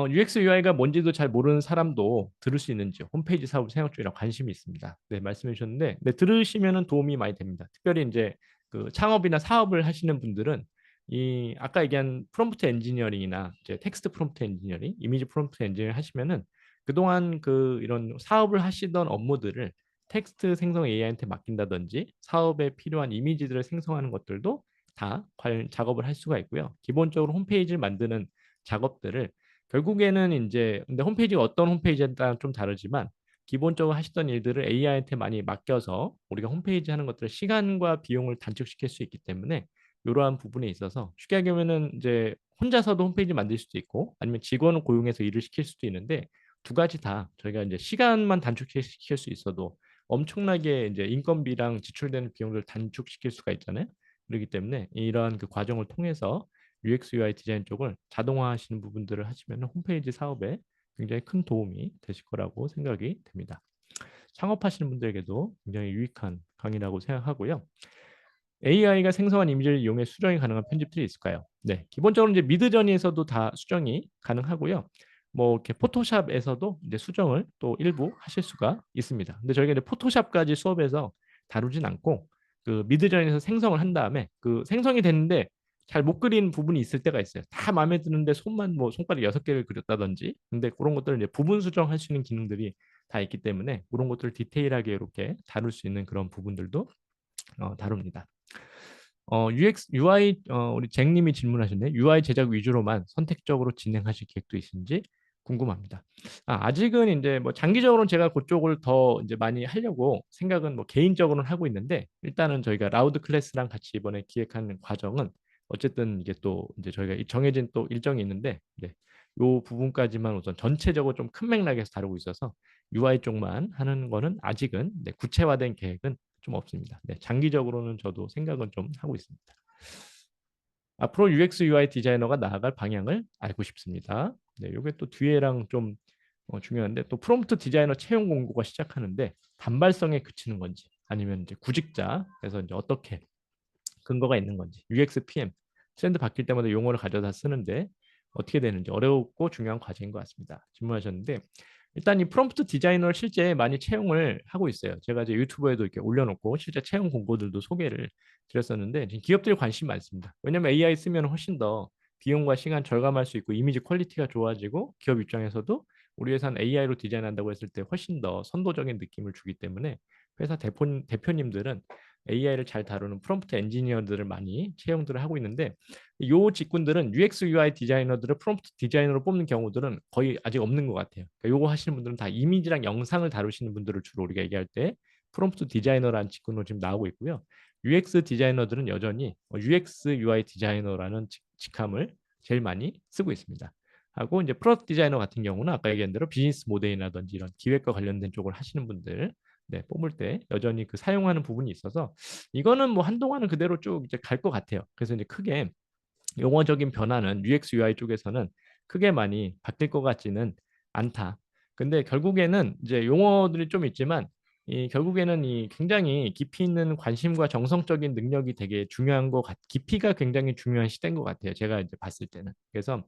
UX, UI가 뭔지도 잘 모르는 사람도 들을 수 있는지 홈페이지 사업을 생각 중이라 관심이 있습니다. 네, 말씀해 주셨는데, 네, 들으시면은 도움이 많이 됩니다. 특별히 이제 그 창업이나 사업을 하시는 분들은 이 아까 얘기한 프롬프트 엔지니어링이나 이제 텍스트 프롬프트 엔지니어링, 이미지 프롬프트 엔지니어링 하시면은 그동안 그 이런 사업을 하시던 업무들을 텍스트 생성 AI한테 맡긴다든지 사업에 필요한 이미지들을 생성하는 것들도 다 작업을 할 수가 있고요. 기본적으로 홈페이지를 만드는 작업들을 결국에는 이제 근데 홈페이지가 어떤 홈페이지에 따라 좀 다르지만 기본적으로 하시던 일들을 AI한테 많이 맡겨서 우리가 홈페이지 하는 것들을 시간과 비용을 단축시킬 수 있기 때문에 이러한 부분에 있어서 쉽게 얘기하면은 이제 혼자서도 홈페이지 만들 수도 있고 아니면 직원을 고용해서 일을 시킬 수도 있는데 두 가지 다 저희가 이제 시간만 단축시킬 수 있어도 엄청나게 이제 인건비랑 지출되는 비용을 단축시킬 수가 있잖아요. 그렇기 때문에 이러한 그 과정을 통해서 UX UI 디자인 쪽을 자동화하시는 부분들을 하시면 홈페이지 사업에 굉장히 큰 도움이 되실 거라고 생각이 됩니다. 창업하시는 분들에게도 굉장히 유익한 강의라고 생각하고요. AI가 생성한 이미지를 이용해 수정이 가능한 편집들이 있을까요? 네, 기본적으로 이제 미드저니에서도 다 수정이 가능하고요. 뭐 이렇게 포토샵에서도 이제 수정을 또 일부 하실 수가 있습니다. 근데 저희가 이제 포토샵까지 수업에서 다루진 않고 그 미드저니에서 생성을 한 다음에 그 생성이 됐는데 잘 못 그린 부분이 있을 때가 있어요. 다 마음에 드는데 손만 뭐 손가락 6개를 그렸다든지. 근데 그런 것들은 이제 부분 수정할 수 있는 기능들이 다 있기 때문에 그런 것들을 디테일하게 이렇게 다룰 수 있는 그런 부분들도 다룹니다. UX, UI 우리 잭님이 질문하셨네. UI 제작 위주로만 선택적으로 진행하실 계획도 있는지 궁금합니다. 아직은 이제 뭐 장기적으로는 제가 그쪽을 더 이제 많이 하려고 생각은 뭐 개인적으로는 하고 있는데 일단은 저희가 라우드 클래스랑 같이 이번에 기획하는 과정은 어쨌든 이게 또 이제 저희가 정해진 또 일정이 있는데 네. 요 부분까지만 우선 전체적으로 좀 큰 맥락에서 다루고 있어서 UI 쪽만 하는 거는 아직은 네, 구체화된 계획은 좀 없습니다. 네, 장기적으로는 저도 생각은 좀 하고 있습니다. 앞으로 UX UI 디자이너가 나아갈 방향을 알고 싶습니다. 네, 이게 또 뒤에랑 좀 중요한데 또 프롬프트 디자이너 채용 공고가 시작하는데 단발성에 그치는 건지 아니면 이제 구직자 그래서 이제 어떻게 근거가 있는 건지 UX PM 트렌드 바뀔 때마다 용어를 가져다 쓰는데 어떻게 되는지 어렵고 중요한 과제인 것 같습니다. 질문하셨는데 일단 이 프롬프트 디자이너를 실제 많이 채용을 하고 있어요. 제가 이제 유튜브에도 이렇게 올려놓고 실제 채용 공고들도 소개를 드렸었는데 기업들이 관심 많습니다. 왜냐하면 AI 쓰면 훨씬 더 비용과 시간 절감할 수 있고 이미지 퀄리티가 좋아지고 기업 입장에서도 우리 회사는 AI로 디자인한다고 했을 때 훨씬 더 선도적인 느낌을 주기 때문에 회사 대표님들은 AI를 잘 다루는 프롬프트 엔지니어들을 많이 채용들을 하고 있는데 요 직군들은 UX UI 디자이너들을 프롬프트 디자이너로 뽑는 경우들은 거의 아직 없는 것 같아요. 그러니까 요거 하시는 분들은 다 이미지랑 영상을 다루시는 분들을 주로 우리가 얘기할 때 프롬프트 디자이너라는 직군으로 지금 나오고 있고요. UX 디자이너들은 여전히 UX UI 디자이너라는 직함을 제일 많이 쓰고 있습니다. 하고 이제 프로덕트 디자이너 같은 경우는 아까 얘기한 대로 비즈니스 모델이라든지 이런 기획과 관련된 쪽을 하시는 분들 네, 뽑을 때 여전히 그 사용하는 부분이 있어서 이거는 뭐 한동안은 그대로 쭉 이제 갈 것 같아요. 그래서 이제 크게 용어적인 변화는 UX UI 쪽에서는 크게 많이 바뀔 것 같지는 않다. 근데 결국에는 이제 용어들이 좀 있지만 이 결국에는 이 굉장히 깊이 있는 관심과 정성적인 능력이 되게 중요한 것 깊이가 굉장히 중요한 시대인 것 같아요. 제가 이제 봤을 때는. 그래서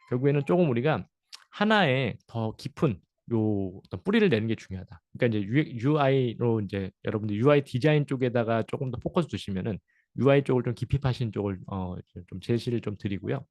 결국에는 조금 우리가 하나의 더 깊은 요 어떤 뿌리를 내는 게 중요하다. 그러니까 이제 UI로 이제 여러분들 UI 디자인 쪽에다가 조금 더 포커스 두시면은 UI 쪽을 좀 깊이 파신 쪽을 좀 제시를 좀 드리고요.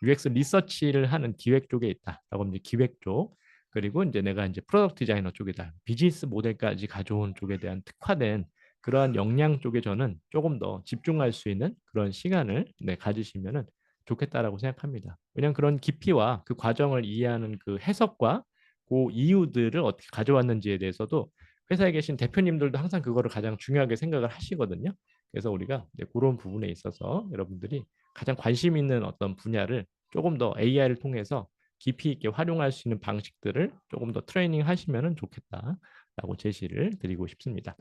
UX 리서치를 하는 기획 쪽에 있다라고 이제 기획 쪽 그리고 이제 내가 이제 프로덕트 디자이너 쪽이다 비즈니스 모델까지 가져온 쪽에 대한 특화된 그러한 역량 쪽에 저는 조금 더 집중할 수 있는 그런 시간을 네, 가지시면은 좋겠다라고 생각합니다. 왜냐하면 그런 깊이와 그 과정을 이해하는 그 해석과 그 이유들을 어떻게 가져왔는지에 대해서도 회사에 계신 대표님들도 항상 그거를 가장 중요하게 생각을 하시거든요. 그래서 우리가 그런 부분에 있어서 여러분들이 가장 관심 있는 어떤 분야를 조금 더 AI를 통해서 깊이 있게 활용할 수 있는 방식들을 조금 더 트레이닝 하시면 좋겠다라고 제시를 드리고 싶습니다.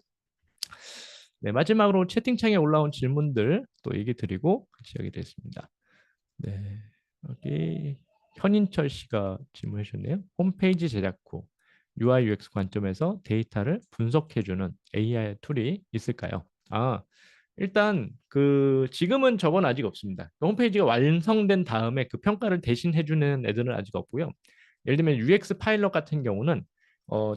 네, 마지막으로 채팅창에 올라온 질문들 또 얘기 드리고 같이 여기 되겠습니다. 네, 여기 현인철 씨가 질문해 주셨네요. 홈페이지 제작 후 UI UX 관점에서 데이터를 분석해주는 AI 툴이 있을까요? 일단 그 지금은 저건 아직 없습니다. 홈페이지가 완성된 다음에 그 평가를 대신 해주는 애들은 아직 없고요. 예를 들면 UX 파일럿 같은 경우는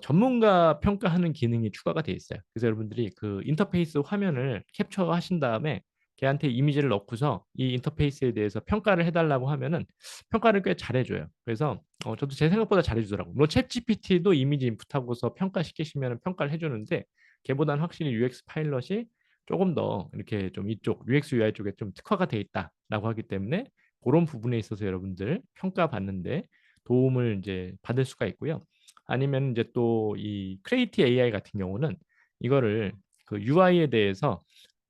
전문가 평가하는 기능이 추가가 돼 있어요. 그래서 여러분들이 그 인터페이스 화면을 캡처하신 다음에 걔한테 이미지를 넣고서 이 인터페이스에 대해서 평가를 해달라고 하면은 평가를 꽤 잘해줘요. 그래서 저도 제 생각보다 잘해주더라고요. 물론 챗GPT도 이미지 인풋하고서 평가시키시면 평가를 해주는데 걔보다는 확실히 UX 파일럿이 조금 더 이렇게 좀 이쪽 UX UI 쪽에 좀 특화가 돼 있다라고 하기 때문에 그런 부분에 있어서 여러분들 평가 받는데 도움을 이제 받을 수가 있고요. 아니면 이제 또 이 크리에이티 AI 같은 경우는 이거를 그 UI에 대해서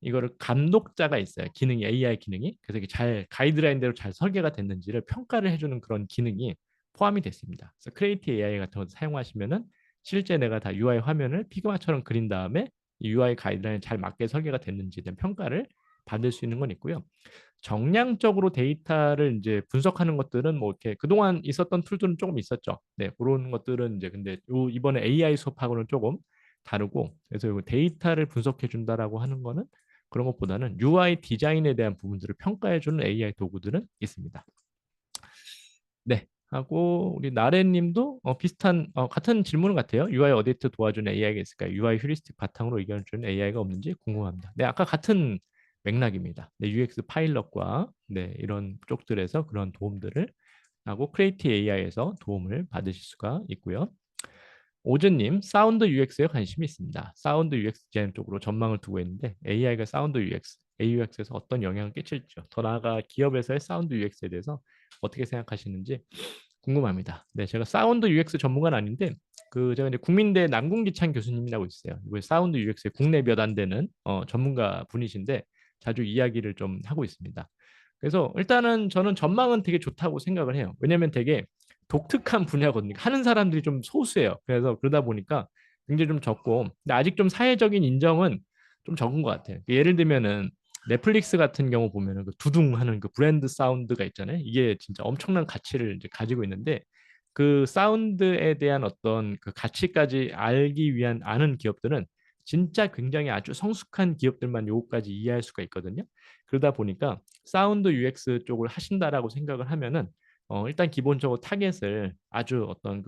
이거를 감독자가 있어요. 기능이 AI 기능이. 그래서 이게 잘 가이드라인대로 잘 설계가 됐는지를 평가를 해주는 그런 기능이 포함이 됐습니다. 그래서 크리에이티 AI 같은 거 사용하시면은 실제 내가 다 UI 화면을 피그마처럼 그린 다음에 이 UI 가이드라인 잘 맞게 설계가 됐는지에 대한 평가를 받을 수 있는 건 있고요. 정량적으로 데이터를 이제 분석하는 것들은 뭐 이렇게 그동안 있었던 툴들은 조금 있었죠. 네, 그런 것들은 이제 근데 이번에 AI 수업하고는 조금 다르고 그래서 이 데이터를 분석해 준다라고 하는 거는 그런 것보다는 UI 디자인에 대한 부분들을 평가해 주는 AI 도구들은 있습니다. 네. 하고 우리 나래님도 비슷한 같은 질문 같아요. UI 어디트 도와주는 AI가 있을까요? UI 휴리스틱 바탕으로 의견을 주는 AI가 없는지 궁금합니다. 네, 아까 같은 맥락입니다. 네, UX 파일럿과 네, 이런 쪽들에서 그런 도움들을 하고 크리에이티 AI에서 도움을 받으실 수가 있고요. 오즈님, 사운드 UX에 관심이 있습니다. 사운드 UX 디자인 쪽으로 전망을 두고 있는데 AI가 사운드 UX, AUX에서 어떤 영향을 끼칠지요. 더 나아가 기업에서의 사운드 UX에 대해서 어떻게 생각하시는지 궁금합니다. 네, 제가 사운드 UX 전문가는 아닌데 제가 이제 국민대 남궁기찬 교수님이라고 있어요. 이거 사운드 UX의 국내 몇 안 되는 전문가 분이신데 자주 이야기를 좀 하고 있습니다. 그래서 일단은 저는 전망은 되게 좋다고 생각을 해요. 왜냐하면 되게 독특한 분야거든요. 하는 사람들이 좀 소수예요. 그래서 그러다 보니까 굉장히 좀 적고, 근데 아직 좀 사회적인 인정은 좀 적은 것 같아요. 예를 들면은 넷플릭스 같은 경우 보면은 그 두둥하는 그 브랜드 사운드가 있잖아요. 이게 진짜 엄청난 가치를 이제 가지고 있는데 그 사운드에 대한 어떤 그 가치까지 알기 위한 아는 기업들은 진짜 굉장히 아주 성숙한 기업들만 요거까지 이해할 수가 있거든요. 그러다 보니까 사운드 UX 쪽을 하신다라고 생각을 하면은 일단 기본적으로 타겟을 아주 어떤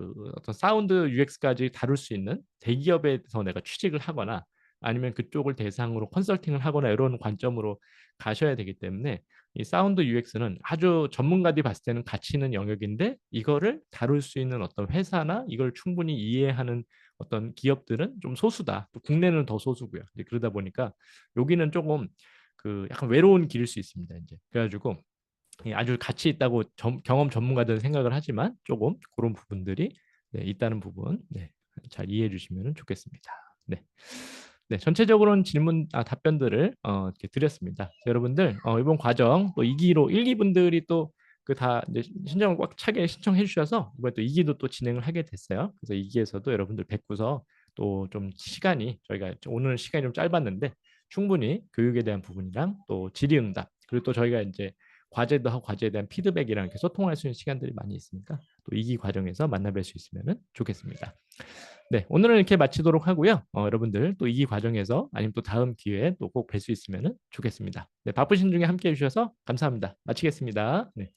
사운드 UX까지 다룰 수 있는 대기업에서 내가 취직을 하거나 아니면 그쪽을 대상으로 컨설팅을 하거나 이런 관점으로 가셔야 되기 때문에 이 사운드 UX는 아주 전문가들이 봤을 때는 가치 있는 영역인데 이거를 다룰 수 있는 어떤 회사나 이걸 충분히 이해하는 어떤 기업들은 좀 소수다. 또 국내는 더 소수고요. 이제 그러다 보니까 여기는 조금 그 약간 외로운 길일 수 있습니다. 이제 그래가지고 아주 가치 있다고 경험 전문가들은 생각을 하지만 조금 그런 부분들이 네, 있다는 부분 네, 잘 이해해 주시면 좋겠습니다. 네. 네, 전체적으로는 답변들을 이렇게 드렸습니다. 여러분들 이번 과정 또 2기로 1기분들이 또 그 다 이제 신청을 꽉 차게 신청해 주셔서 이번에 또 2기도 또 진행을 하게 됐어요. 그래서 2기에서도 여러분들 뵙고서 또 좀 시간이 저희가 오늘 시간이 좀 짧았는데 충분히 교육에 대한 부분이랑 또 질의응답 그리고 또 저희가 이제 과제도 하고 과제에 대한 피드백이랑 이렇게 소통할 수 있는 시간들이 많이 있으니까 또 2기 과정에서 만나뵐 수 있으면 좋겠습니다. 네, 오늘은 이렇게 마치도록 하고요. 여러분들 또 이 과정에서 아니면 또 다음 기회에 또 꼭 뵐 수 있으면 좋겠습니다. 네, 바쁘신 중에 함께 해주셔서 감사합니다. 마치겠습니다. 네.